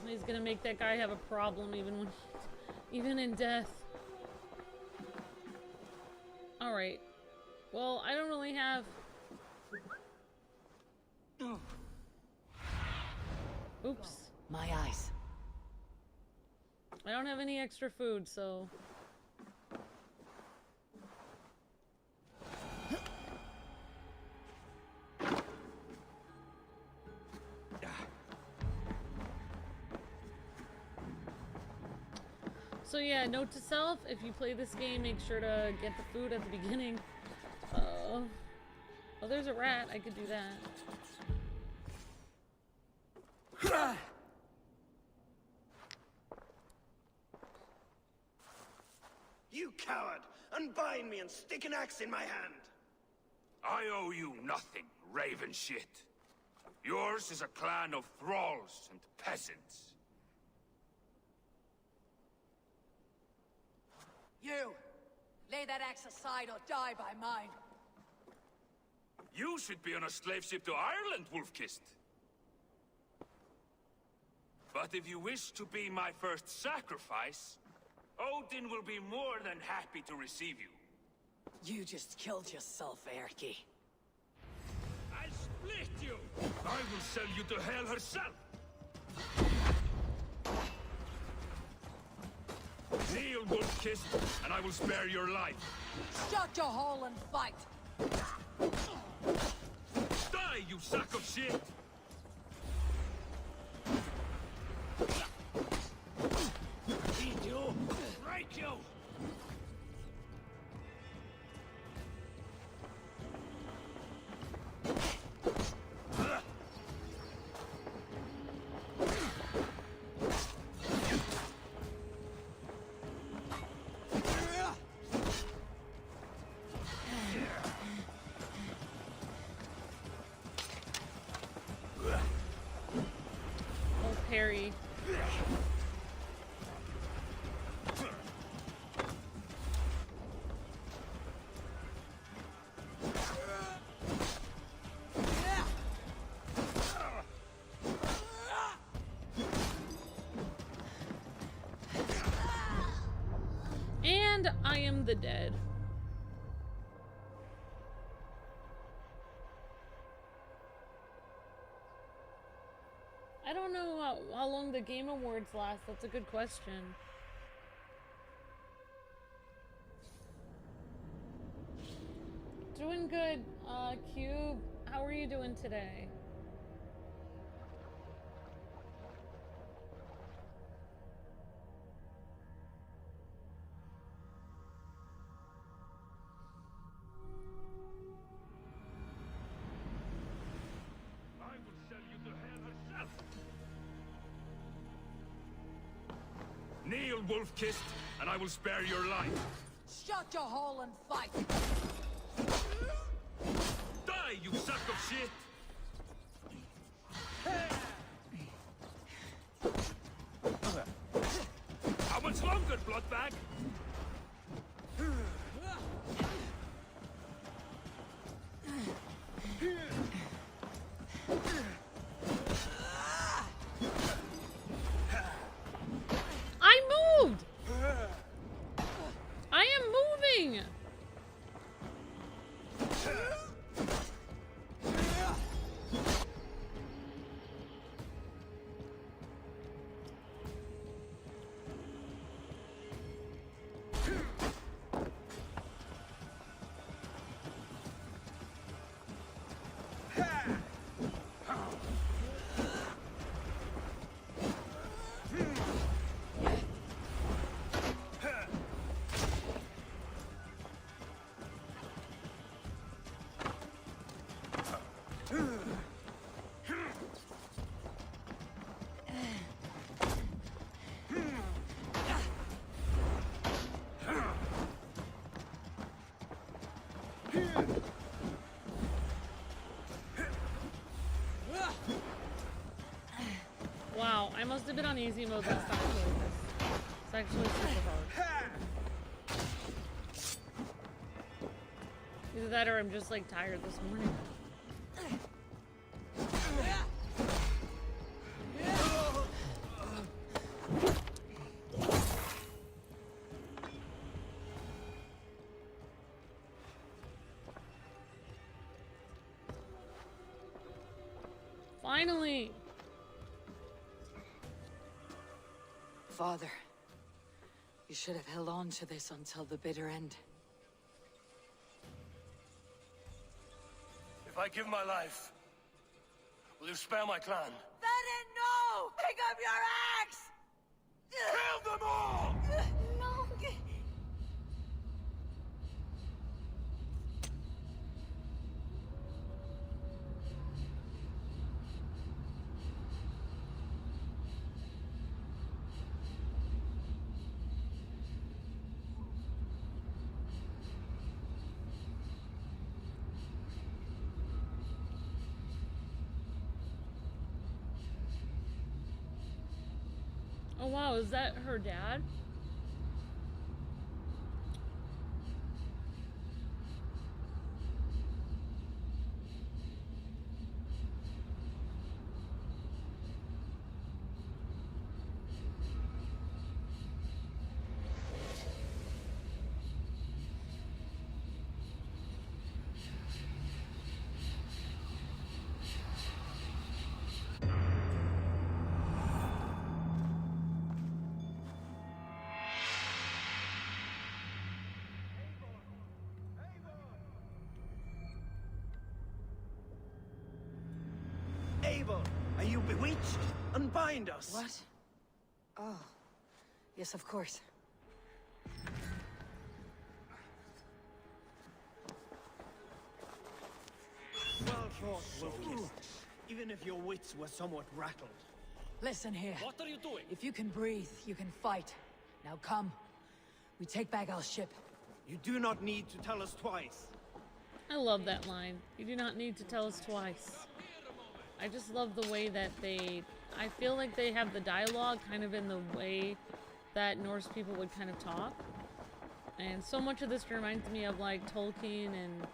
He's gonna make that guy have a problem even when, even in death. Alright. Well, I don't really have... Oops. My eyes. I don't have any extra food, so... So yeah, note to self, if you play this game, make sure to get the food at the beginning. Oh, there's a rat. I could do that. You coward! Unbind me and stick an axe in my hand! I owe you nothing, raven shit. Yours is a clan of thralls and peasants. You! Lay that axe aside or die by mine. You should be on a slave ship to Ireland, Wolf-Kissed. But if you wish to be my first sacrifice, Odin will be more than happy to receive you. You just killed yourself, Erki. I'll split you! I will sell you to hell herself! Kneel, Wolf-Kissed, and I will spare your life. Shut your hole and fight! Die, you sack of shit! Eat you! Break you! Parry. And I am the dead. I don't know how long the Game Awards last. That's a good question. Doing good, Cube. How are you doing today? I will Kneel, Wolf-Kissed, and I will spare your life. Shut your hole and fight! Die, you sack of shit! How much longer, bloodbag? I moved! I am moving! Wow, I must have been on easy mode last time. It's actually super hard. Either that or I'm just like tired this morning. Finally! Father, you should have held on to this until the bitter end. If I give my life, will you spare my clan? Bennett, no! Pick up your axe! Kill them all! No! Oh wow, is that her dad? Eivor, are you bewitched? Unbind us! What? Oh. Yes, of course. Well fought, Wolf-Kissed. Even if your wits were somewhat rattled. Listen here. What are you doing? If you can breathe, you can fight. Now come. We take back our ship. You do not need to tell us twice. I love that line. You do not need to tell us twice. I just love the way that I feel like they have the dialogue kind of in the way that Norse people would kind of talk. And so much of this reminds me of like Tolkien and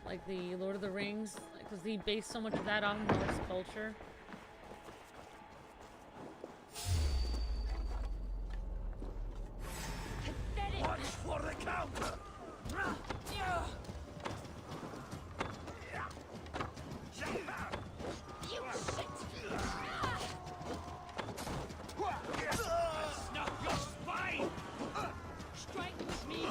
like the Lord of the Rings, because he based so much of that on Norse culture. Watch for the counter! Snap your spine! Strike with me!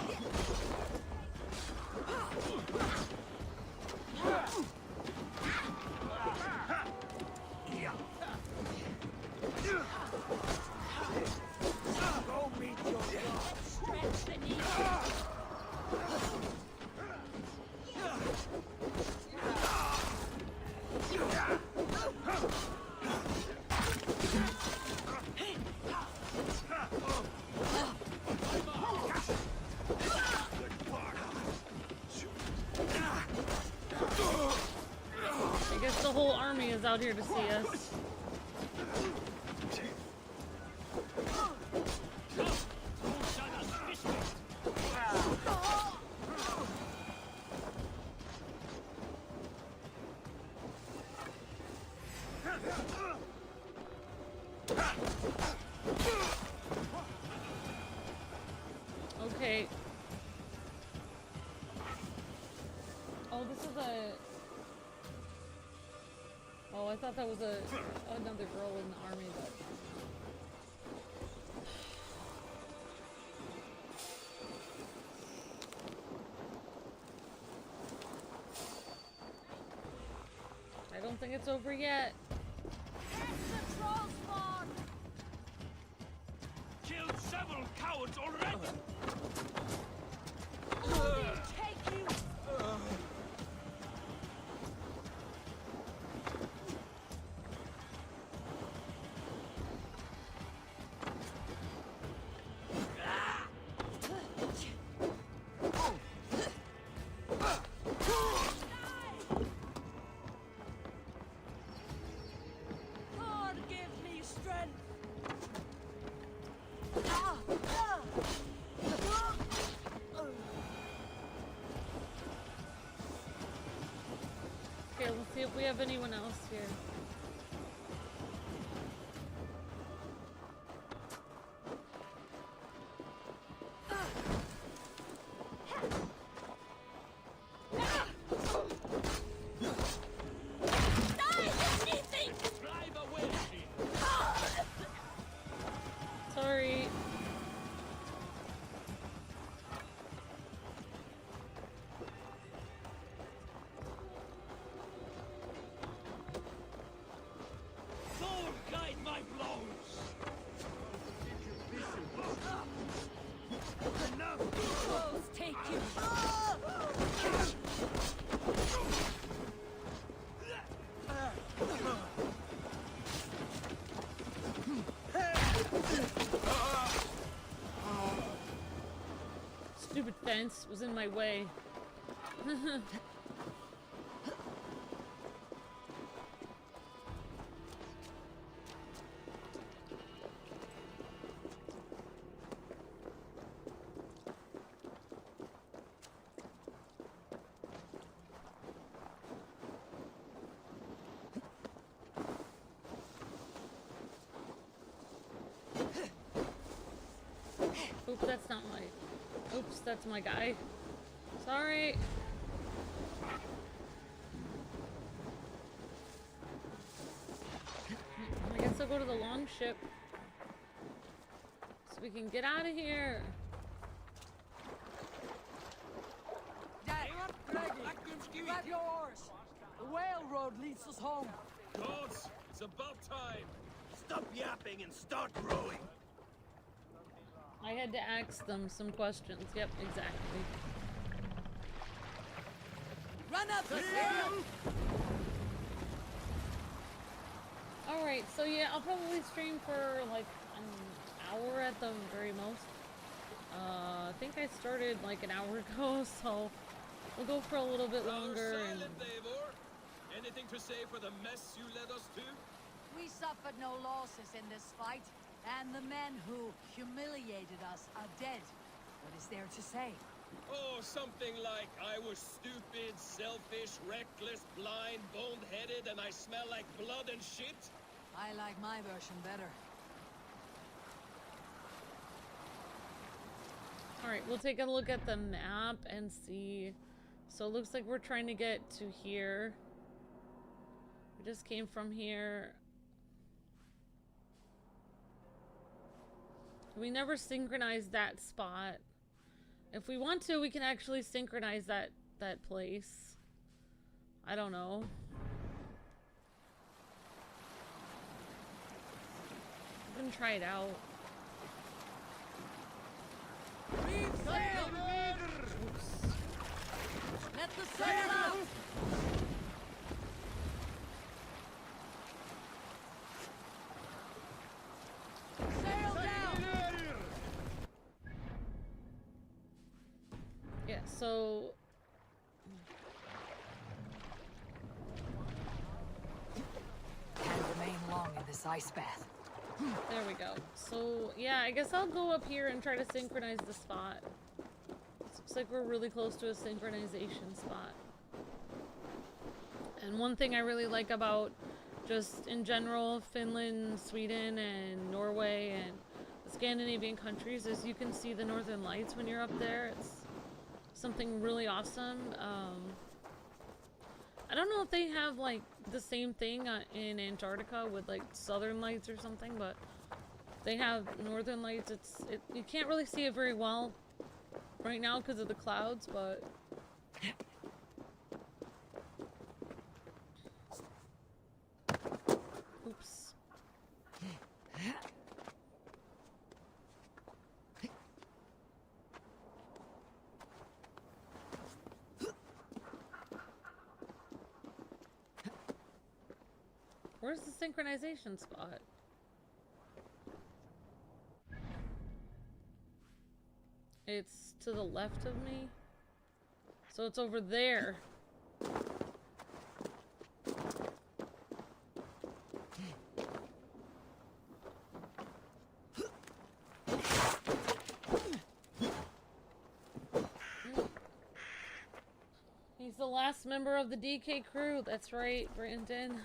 was out here to see us. Okay. Oh, this is a... Oh, I thought that was another girl in the army, but... I don't think it's over yet. It's the troll spawn! Killed several cowards already! Take you! God, give me strength! Okay, let's see if we have anyone else here. Sorry. Lord, guide my blows! Blows take you! Stupid fence was in my way. Oops, that's not my... Oops, that's my guy. Sorry. I guess I'll go to the long ship. So we can get out of here. Dad, grab your oars. The whale road leads us home. Gods, it's about time. Stop yapping and start rowing. I had to ask them some questions. Yep, exactly. Run up the sail! Alright, so yeah, I'll probably stream for like an hour at the very most. I think I started like an hour ago, so we'll go for a little bit longer. And... Silent, Eivor. Anything to say for the mess you led us to? We suffered no losses in this fight, and the men who humiliated us are dead. What is there to say? Oh, something like, I was stupid, selfish, reckless, blind, bone-headed, and I smell like blood and shit? I like my version better. Alright, we'll take a look at the map and see. So it looks like we're trying to get to here. We just came from here. We never synchronized that spot. If we want to, we can actually synchronize that place. I don't know. We can try it out. Let the sail out! Sail down! Yeah, so... this ice bath. There we go. So, yeah, I guess I'll go up here and try to synchronize the spot. Looks like we're really close to a synchronization spot. And one thing I really like about just in general Finland, Sweden, and Norway, and the Scandinavian countries is you can see the northern lights when you're up there. It's something really awesome. I don't know if they have like the same thing in Antarctica with like southern lights or something, but they have northern lights. You can't really see it very well right now because of the clouds, but oops. Where's the synchronization spot? It's to the left of me. So it's over there. He's the last member of the DK crew. That's right, Brandon.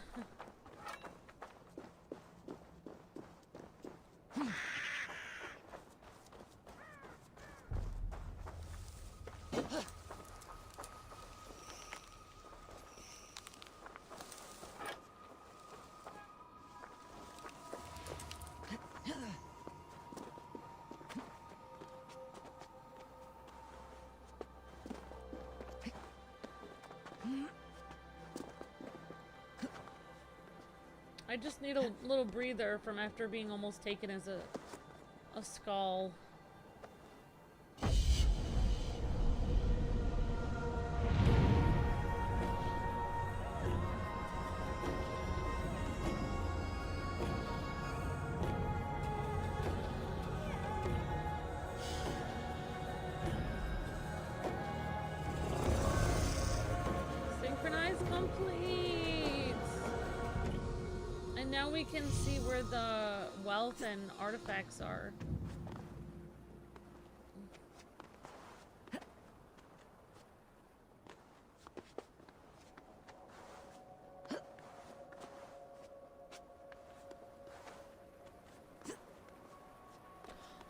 I just need a little breather from after being almost taken as a SKAAAL. Synchronize complete! And now we can see where the wealth and artifacts are.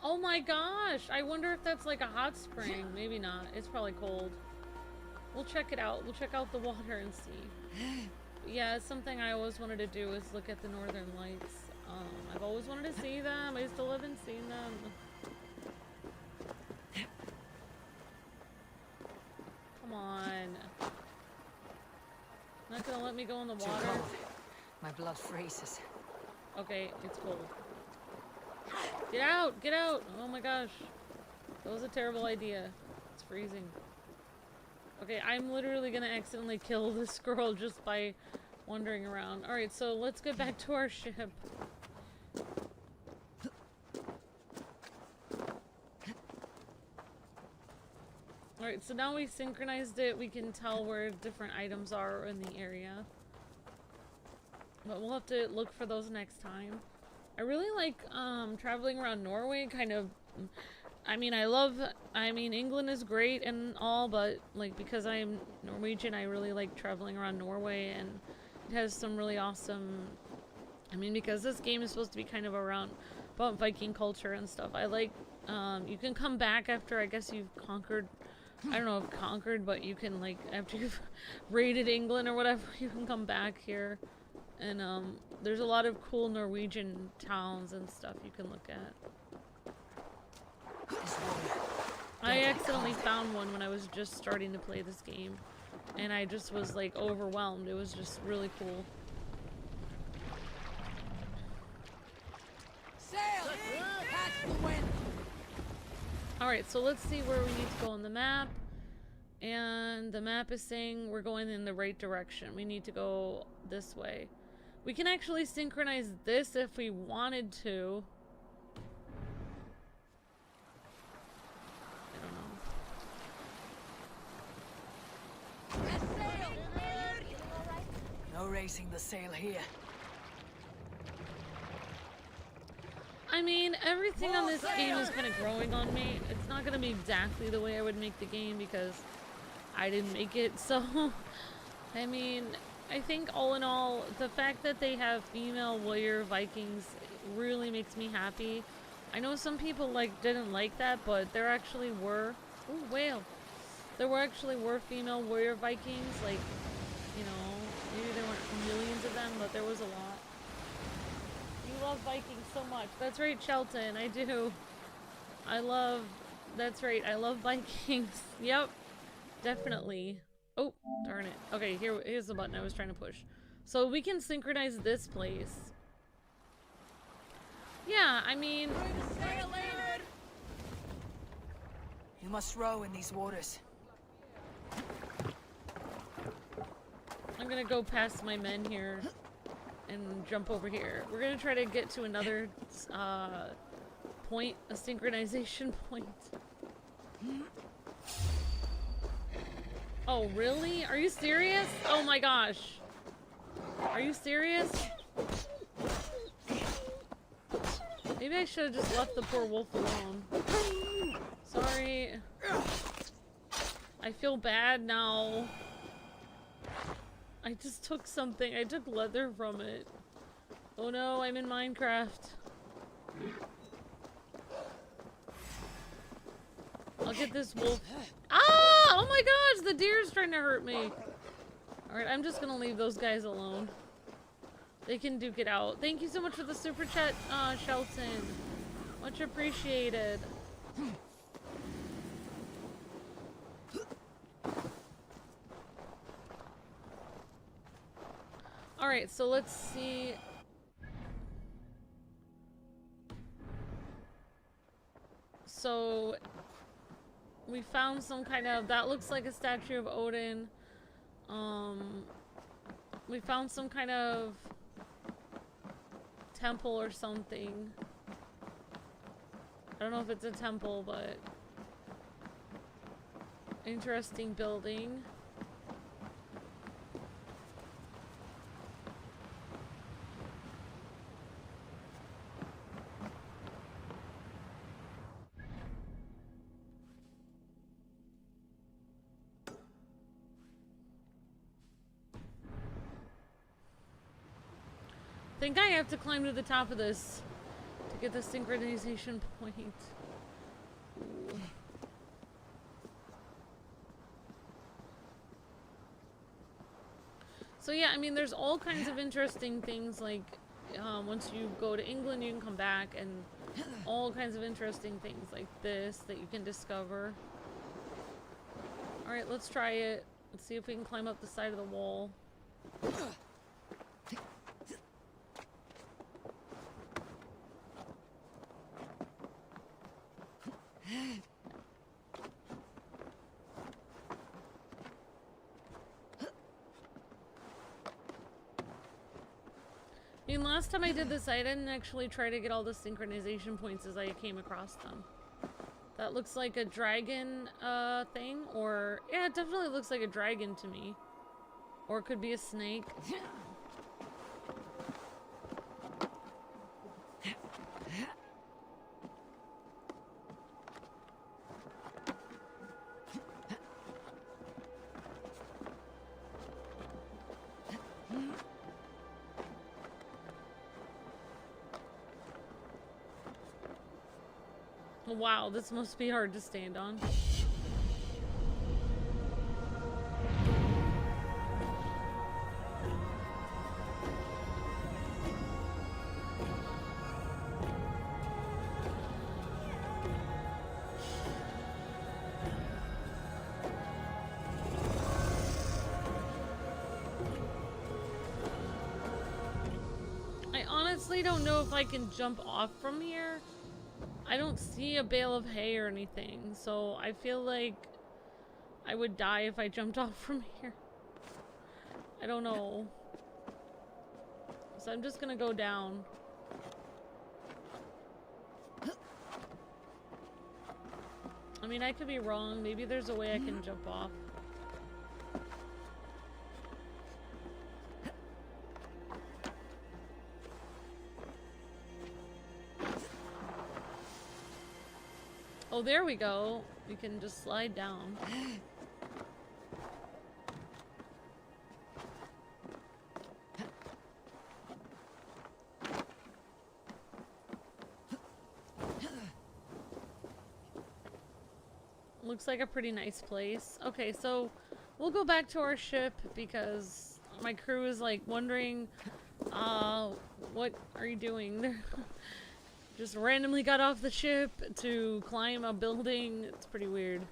Oh my gosh! I wonder if that's like a hot spring. Maybe not. It's probably cold. We'll check it out. We'll check out the water and see. Yeah, it's something I always wanted to do is look at the northern lights. I've always wanted to see them. I still haven't seen them. Come on. Not gonna let me go in the water? My blood freezes. Okay, it's cold. Get out! Get out! Oh my gosh. That was a terrible idea. It's freezing. Okay, I'm literally gonna accidentally kill this girl just by wandering around. Alright, so let's get back to our ship. Alright, so now we synchronized it. We can tell where different items are in the area. But we'll have to look for those next time. I really like traveling around Norway, kind of. I mean, England is great and all, but like because I'm Norwegian, I really like traveling around Norway, and it has some really awesome, I mean, because this game is supposed to be kind of about Viking culture and stuff. I like, you can come back after, I guess you've conquered, I don't know if conquered, but you can like, after you've raided England or whatever, you can come back here. And there's a lot of cool Norwegian towns and stuff you can look at. I accidentally found one when I was just starting to play this game, and I just was like overwhelmed. It was just really cool. Sail! Catch the wind! Alright, so let's see where we need to go on the map. And the map is saying we're going in the right direction. We need to go this way. We can actually synchronize this if we wanted to. No raising the sail here. I mean, everything on this game is kind of growing on me. It's not going to be exactly the way I would make the game because I didn't make it. So, I mean, I think all in all, the fact that they have female warrior Vikings really makes me happy. I know some people didn't like that, but there actually were. Ooh, whale. There actually were female warrior Vikings. Like, you know, maybe there weren't millions of them, but there was a lot. You love Vikings so much. That's right, Shelton. I do. That's right. I love Vikings. Yep. Definitely. Oh, darn it. Okay, here's the button I was trying to push. So we can synchronize this place. Yeah, I mean... You must row in these waters. I'm gonna go past my men here and jump over here. We're gonna try to get to another point, a synchronization point. Oh, really? Are you serious? Oh my gosh. Are you serious? Maybe I should have just left the poor wolf alone. Sorry. I feel bad now. I just took something. I took leather from it. Oh no, I'm in Minecraft. I'll get this wolf. Ah! Oh my gosh, the deer's trying to hurt me. Alright, I'm just gonna leave those guys alone. They can duke it out. Thank you so much for the super chat, Shelton. Much appreciated. Alright, so let's see. So we found some kind of, that looks like a statue of Odin. We found some kind of temple or something. I don't know if it's a temple, but interesting building. I think I have to climb to the top of this to get the synchronization point. Ooh. So yeah, I mean, there's all kinds of interesting things, like once you go to England, you can come back, and all kinds of interesting things like this that you can discover. Alright, let's try it. Let's see if we can climb up the side of the wall. I mean, last time I did this, I didn't actually try to get all the synchronization points as I came across them. That looks like a dragon thing, or... yeah, it definitely looks like a dragon to me. Or it could be a snake. Wow, this must be hard to stand on. I honestly don't know if I can jump off from here. I don't see a bale of hay or anything, so I feel like I would die if I jumped off from here. I don't know. So I'm just gonna go down. I mean, I could be wrong. Maybe there's a way I can jump off. Oh, there we go. We can just slide down. Looks like a pretty nice place. Okay, so we'll go back to our ship because my crew is like wondering, what are you doing? They're just randomly got off the ship to climb a building. It's pretty weird.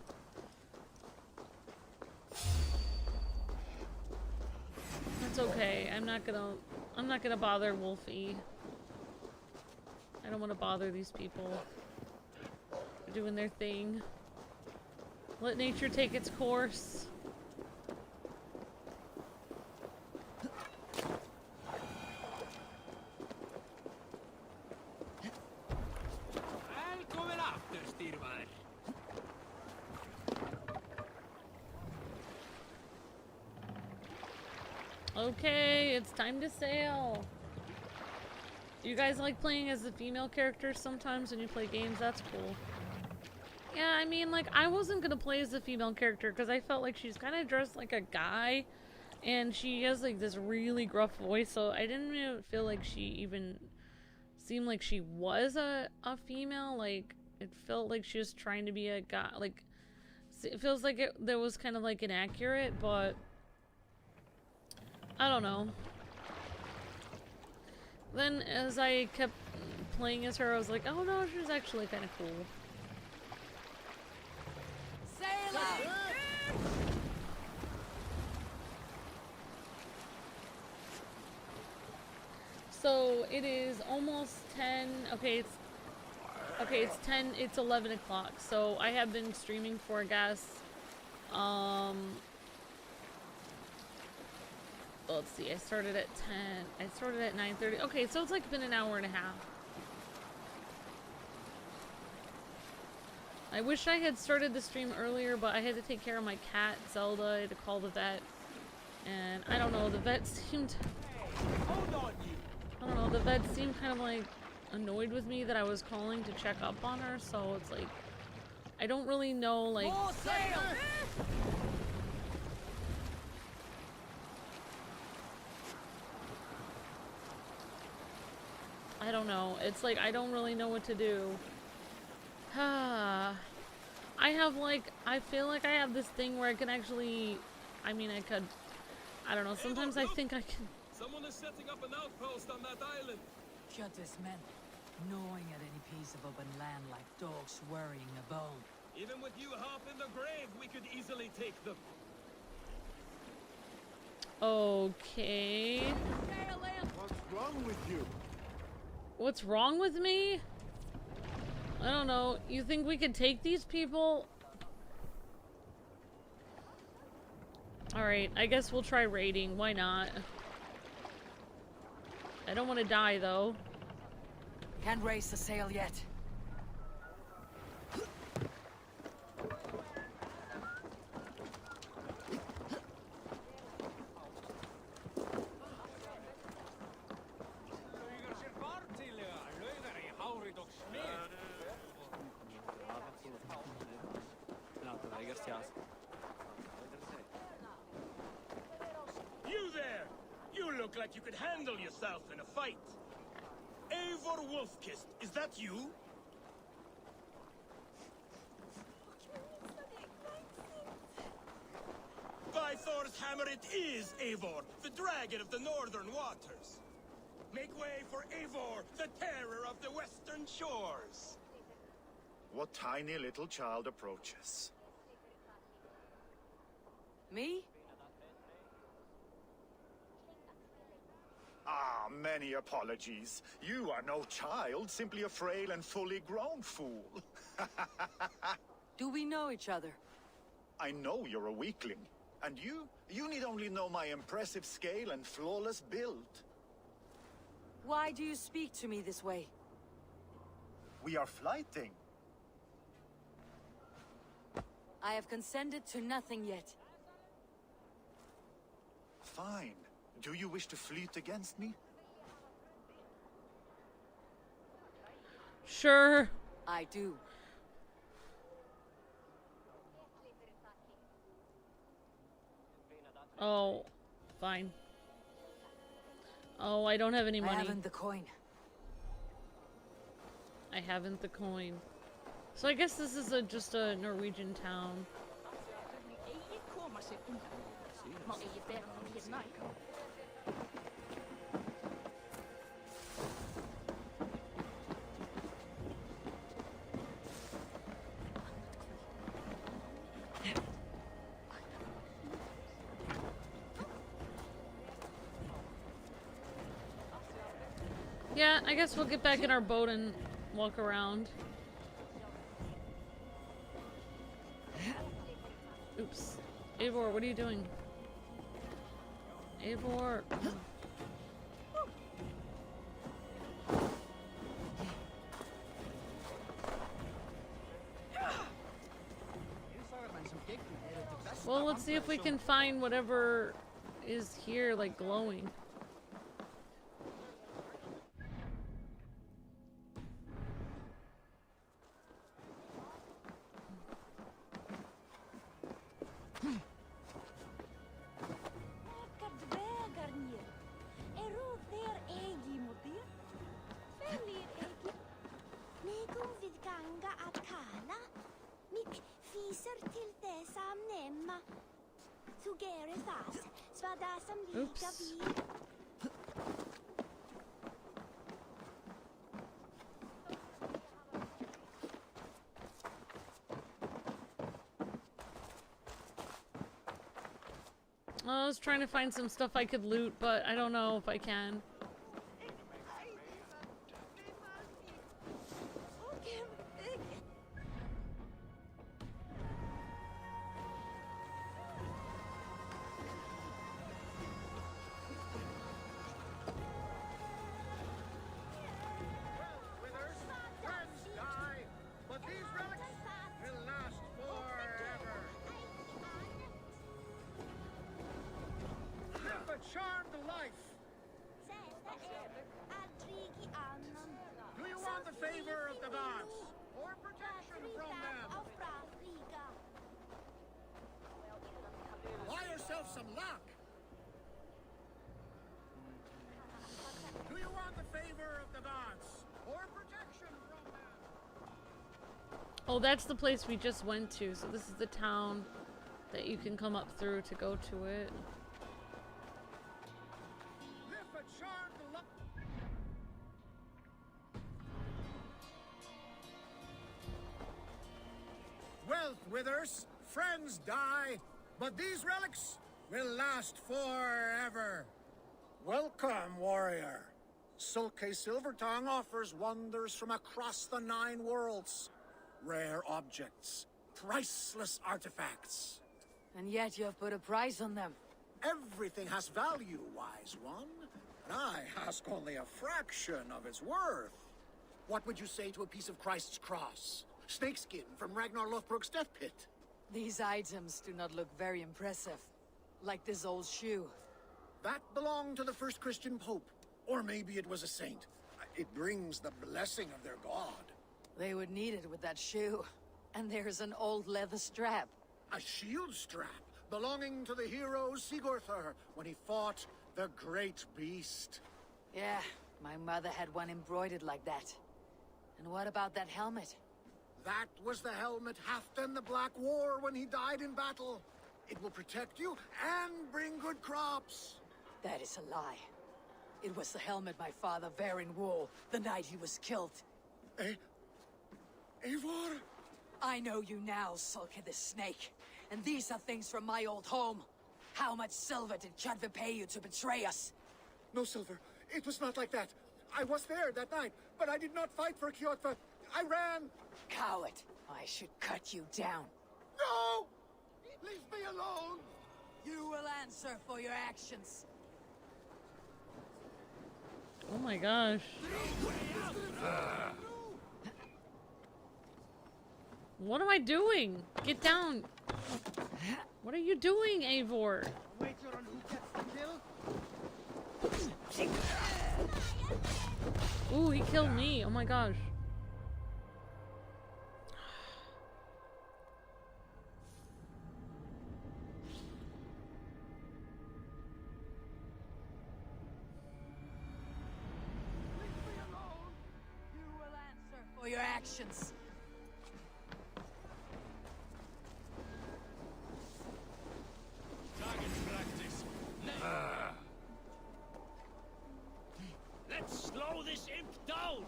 That's okay. I'm not gonna bother Wolfie. I don't want to bother these people. They're doing their thing. Let nature take its course. Okay, it's time to sail. Do you guys like playing as the female characters sometimes when you play games? That's cool. Yeah, I mean, like, I wasn't gonna play as a female character because I felt like she's kind of dressed like a guy, and she has like this really gruff voice, so I didn't even feel like she even seemed like she was a female. Like, it felt like she was trying to be a guy. Like, it feels like that was kind of like inaccurate, but I don't know. Then as I kept playing as her, I was like, oh no, she's actually kind of cool. So it is almost 10. Okay, it's 10. It's 11 o'clock. So I have been streaming for, I guess, let's see. I started at 10. I started at 9:30. Okay, so it's like been an hour and a half. I wish I had started the stream earlier, but I had to take care of my cat, Zelda. I had to call the vet. And I don't know, the vet seemed... I don't know, the vet seemed kind of like annoyed with me that I was calling to check up on her, so it's like... I don't really know, like... I don't know. It's like, I don't really know what to do. I have like, I feel like I have this thing where I can actually, I mean, I could, I don't know, sometimes I think I can. Someone is setting up an outpost on that island. Shut this men, gnawing at any piece of open land like dogs worrying a bone. Even with you half in the grave, we could easily take them. Okay. What's wrong with you? What's wrong with me? I don't know. You think we could take these people? Alright, I guess we'll try raiding. Why not? I don't want to die, though. Can't raise the sail yet. You there! You look like you could handle yourself in a fight. Eivor the Wolf-Kissed, is that you? By Thor's hammer it is Eivor, the dragon of the northern waters. Make way for Eivor, the terror of the western shores. What tiny little child approaches? Me? Ah, many apologies. You are no child, simply a frail and fully grown fool. Do we know each other? I know you're a weakling. And you need only know my impressive scale and flawless build. Why do you speak to me this way? We are flighting. I have consented to nothing yet. Fine. Do you wish to fleet against me? Sure. I do. Oh, fine. Oh, I don't have any money. I haven't the coin. I haven't the coin. So I guess this is just a Norwegian town. Yeah, I guess we'll get back in our boat and walk around. Oops. Eivor, what are you doing? Eivor. Well, let's see if we can find whatever is here, like, glowing. Oops. I was trying to find some stuff I could loot, but I don't know if I can. Some luck. Do you want the favor of the gods or protection from them? Oh, that's the place we just went to. So this is the town that you can come up through to go to it. Wealth withers, friends die, but these relics will last forever. Welcome, warrior. Sulke Silvertongue offers wonders from across the 9 worlds. Rare objects, priceless artifacts. And yet you have put a price on them. Everything has value, wise one. And I ask only a fraction of its worth. What would you say to a piece of Christ's cross? Snakeskin from Ragnar Lothbrok's death pit? These items do not look very impressive. Like this old shoe. That belonged to the first Christian pope. Or maybe it was a saint. It brings the blessing of their god. They would need it with that shoe. And there's an old leather strap. A shield strap belonging to the hero Sigurður when he fought the great beast. Yeah, my mother had one embroidered like that. And what about that helmet? That was the helmet Halfdan the Black wore when he died in battle. It will protect you and bring good crops. That is a lie. It was the helmet my father Varin wore the night he was killed. Eivor? I know you now, Sulke the Snake. And these are things from my old home. How much silver did Kjotve pay you to betray us? No silver. It was not like that. I was there that night, but I did not fight for Kjotve. I ran. Coward. I should cut you down. No! Leave me alone! You will answer for your actions. Oh my gosh. What am I doing? Get down. What are you doing, Eivor? Ooh, he killed me. Oh my gosh. actions. Target practice. Let's slow this imp down.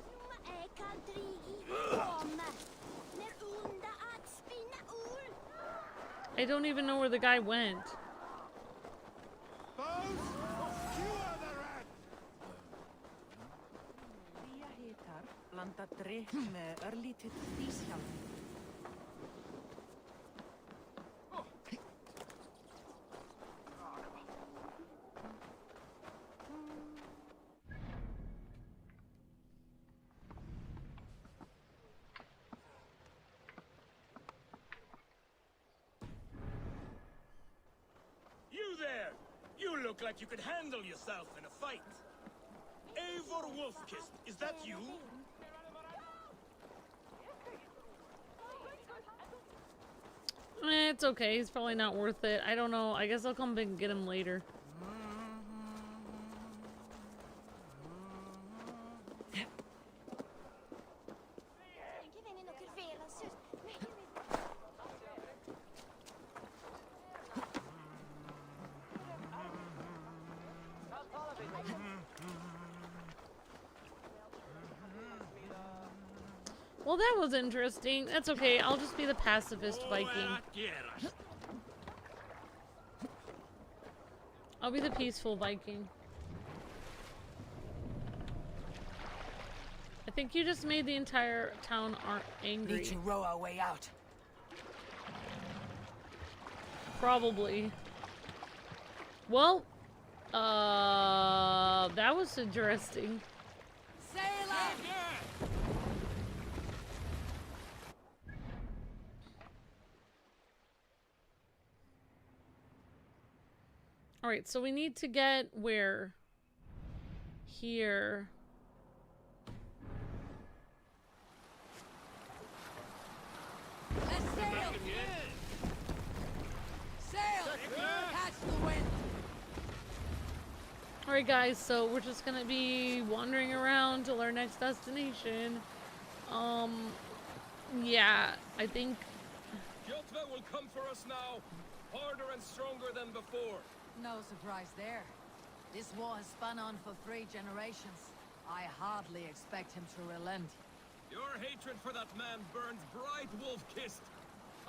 I don't even know where the guy went. You there! You look like you could handle yourself in a fight. Eivor the Wolf-Kissed, is that you? It's okay, he's probably not worth it. I don't know. I guess I'll come and get him later. Well, that was interesting. That's okay. I'll just be the pacifist Viking. I'll be the peaceful Viking. I think you just made the entire town angry. Need to row our way out. Probably. Well, that was interesting. Sail up! Alright, so we need to get where? Here. Let's sail! Sail! Catch the wind! Alright guys, so we're just gonna be wandering around till our next destination. Yeah, I think... Jotva will come for us now, harder and stronger than before. No surprise there. This war has spun on for 3 generations. I hardly expect him to relent. Your hatred for that man burns bright, Wolf-Kissed.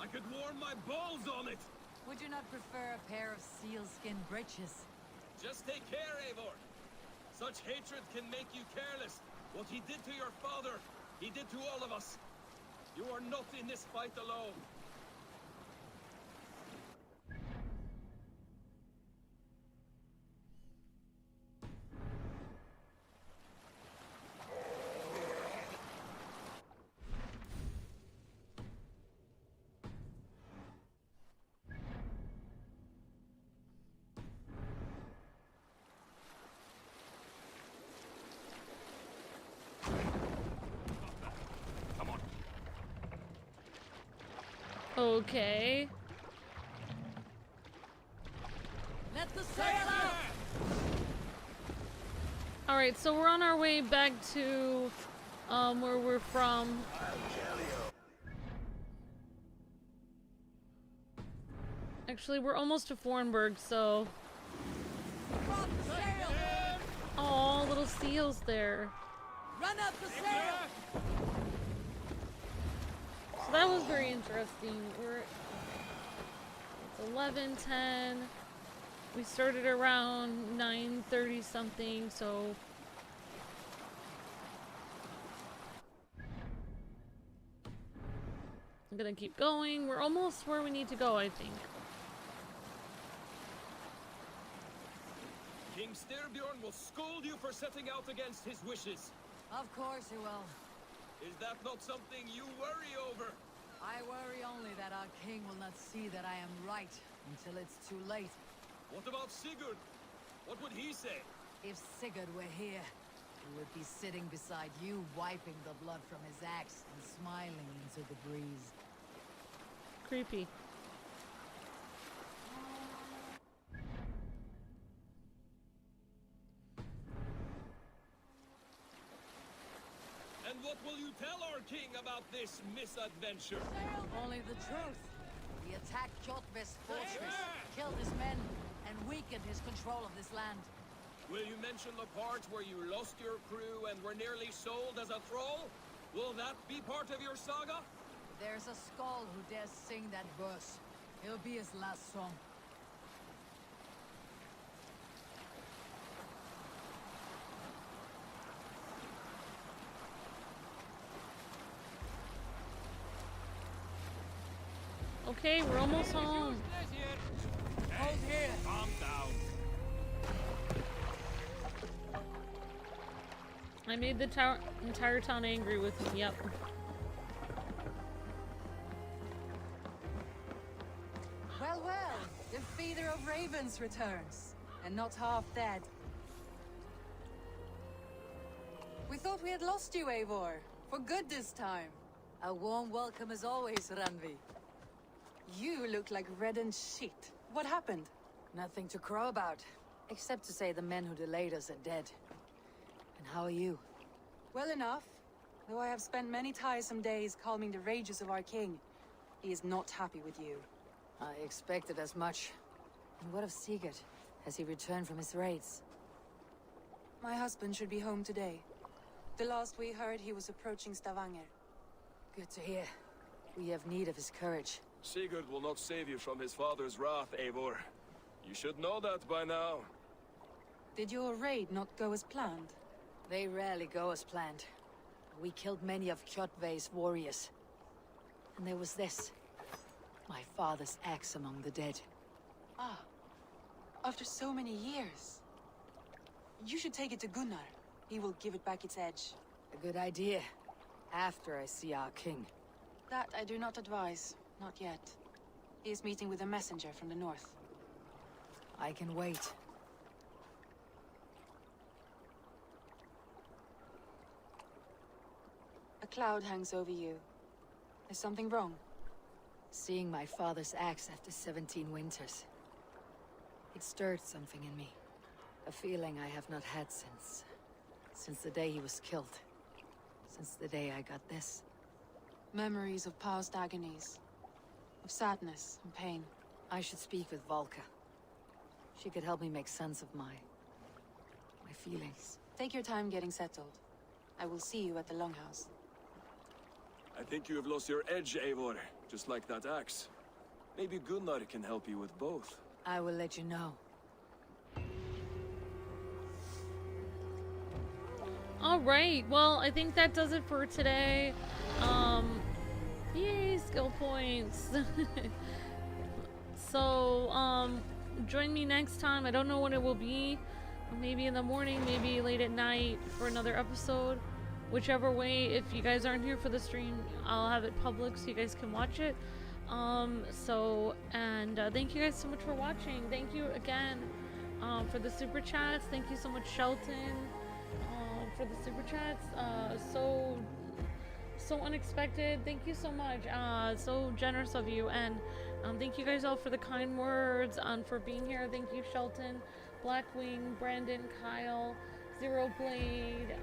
I could warm my balls on it. Would you not prefer a pair of sealskin breeches? Just take care, Eivor. Such hatred can make you careless. What he did to your father, he did to all of us. You are not in this fight alone. Okay. Let the sail out! Alright, so we're on our way back to where we're from. Actually, we're almost to Fornburg, so... Oh, little seals there. Run up the sail! So that was very interesting. It's 11:10. We started around 9:30 something, so I'm gonna keep going. We're almost where we need to go, I think. King Styrbjorn will scold you for setting out against his wishes. Of course he will. Is that not something you worry over? I worry only that our king will not see that I am right until it's too late. What about Sigurd? What would he say? If Sigurd were here, he would be sitting beside you, wiping the blood from his axe and smiling into the breeze. Creepy. And what will you Tell our king about this misadventure. Only the truth. We attacked Kjotve's fortress, killed his men, and weakened his control of this land. Will you mention the part where you lost your crew and were nearly sold as a thrall? Will that be part of your saga? There's a SKAAAL who dares sing that verse. It'll be his last song. Okay, we're almost home. Hold here. Calm down. I made the entire town angry with me. Yep. Well, well, the feeder of ravens returns, and not half dead. We thought we had lost you, Eivor, for good this time. A warm welcome as always, Randvi. You look like reddened shit. What happened? Nothing to crow about, except to say the men who delayed us are dead. And how are you? Well enough, though I have spent many tiresome days calming the rages of our king. He is not happy with you. I expected as much. And what of Sigurd? Has he returned from his raids? My husband should be home today. The last we heard, he was approaching Stavanger. Good to hear. We have need of his courage. Sigurd will not save you from his father's wrath, Eivor. You should know that by now. Did your raid not go as planned? They rarely go as planned. We killed many of Kjotve's warriors. And there was this. My father's axe among the dead. Ah. After so many years. You should take it to Gunnar. He will give it back its edge. A good idea. After I see our king. That I do not advise. Not yet. He is meeting with a messenger from the north. I can wait. A cloud hangs over you. Is something wrong? Seeing my father's axe after 17 winters. It stirred something in me. A feeling I have not had since the day he was killed. Since the day I got this. Memories of past agonies. Of sadness and pain. I should speak with Valka. She could help me make sense of my feelings. Take your time getting settled. I will see you at the Longhouse. I think you have lost your edge, Eivor, just like that axe. Maybe Gunnar can help you with both. I will let you know. Alright, well, I think that does it for today. Yay, skill points. So, join me next time. I don't know when it will be. Maybe in the morning, maybe late at night for another episode. Whichever way, if you guys aren't here for the stream, I'll have it public so you guys can watch it. Thank you guys so much for watching. Thank you again for the super chats. Thank you so much, Shelton, for the super chats. So unexpected. Thank you so much. So generous of you. And thank you guys all for the kind words and for being here. Thank you, Shelton, Blackwing, Brandon, Kyle, Zero Blade,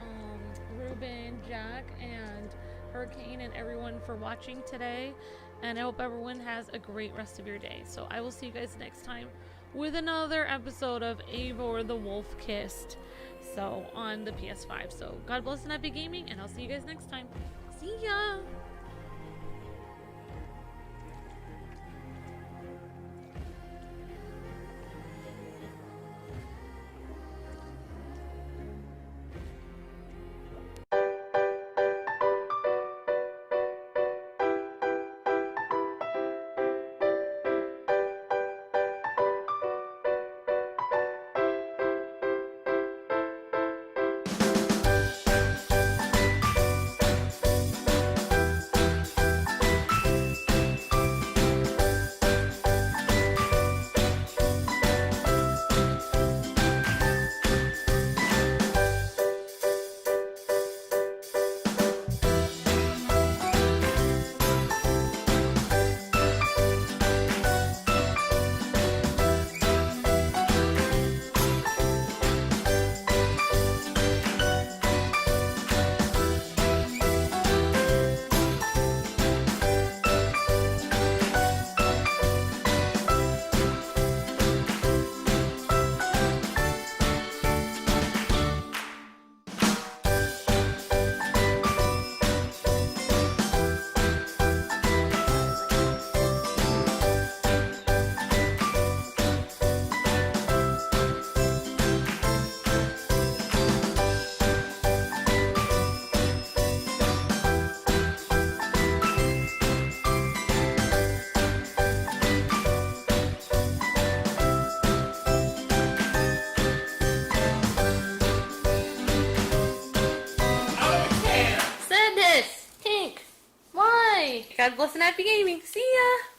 Ruben, Jack, and Hurricane, and everyone for watching today. And I hope everyone has a great rest of your day. So I will see you guys next time with another episode of Eivor the Wolf-Kissed. So on the PS5. So God bless and happy gaming, and I'll see you guys next time. See ya! God bless and happy gaming. See ya!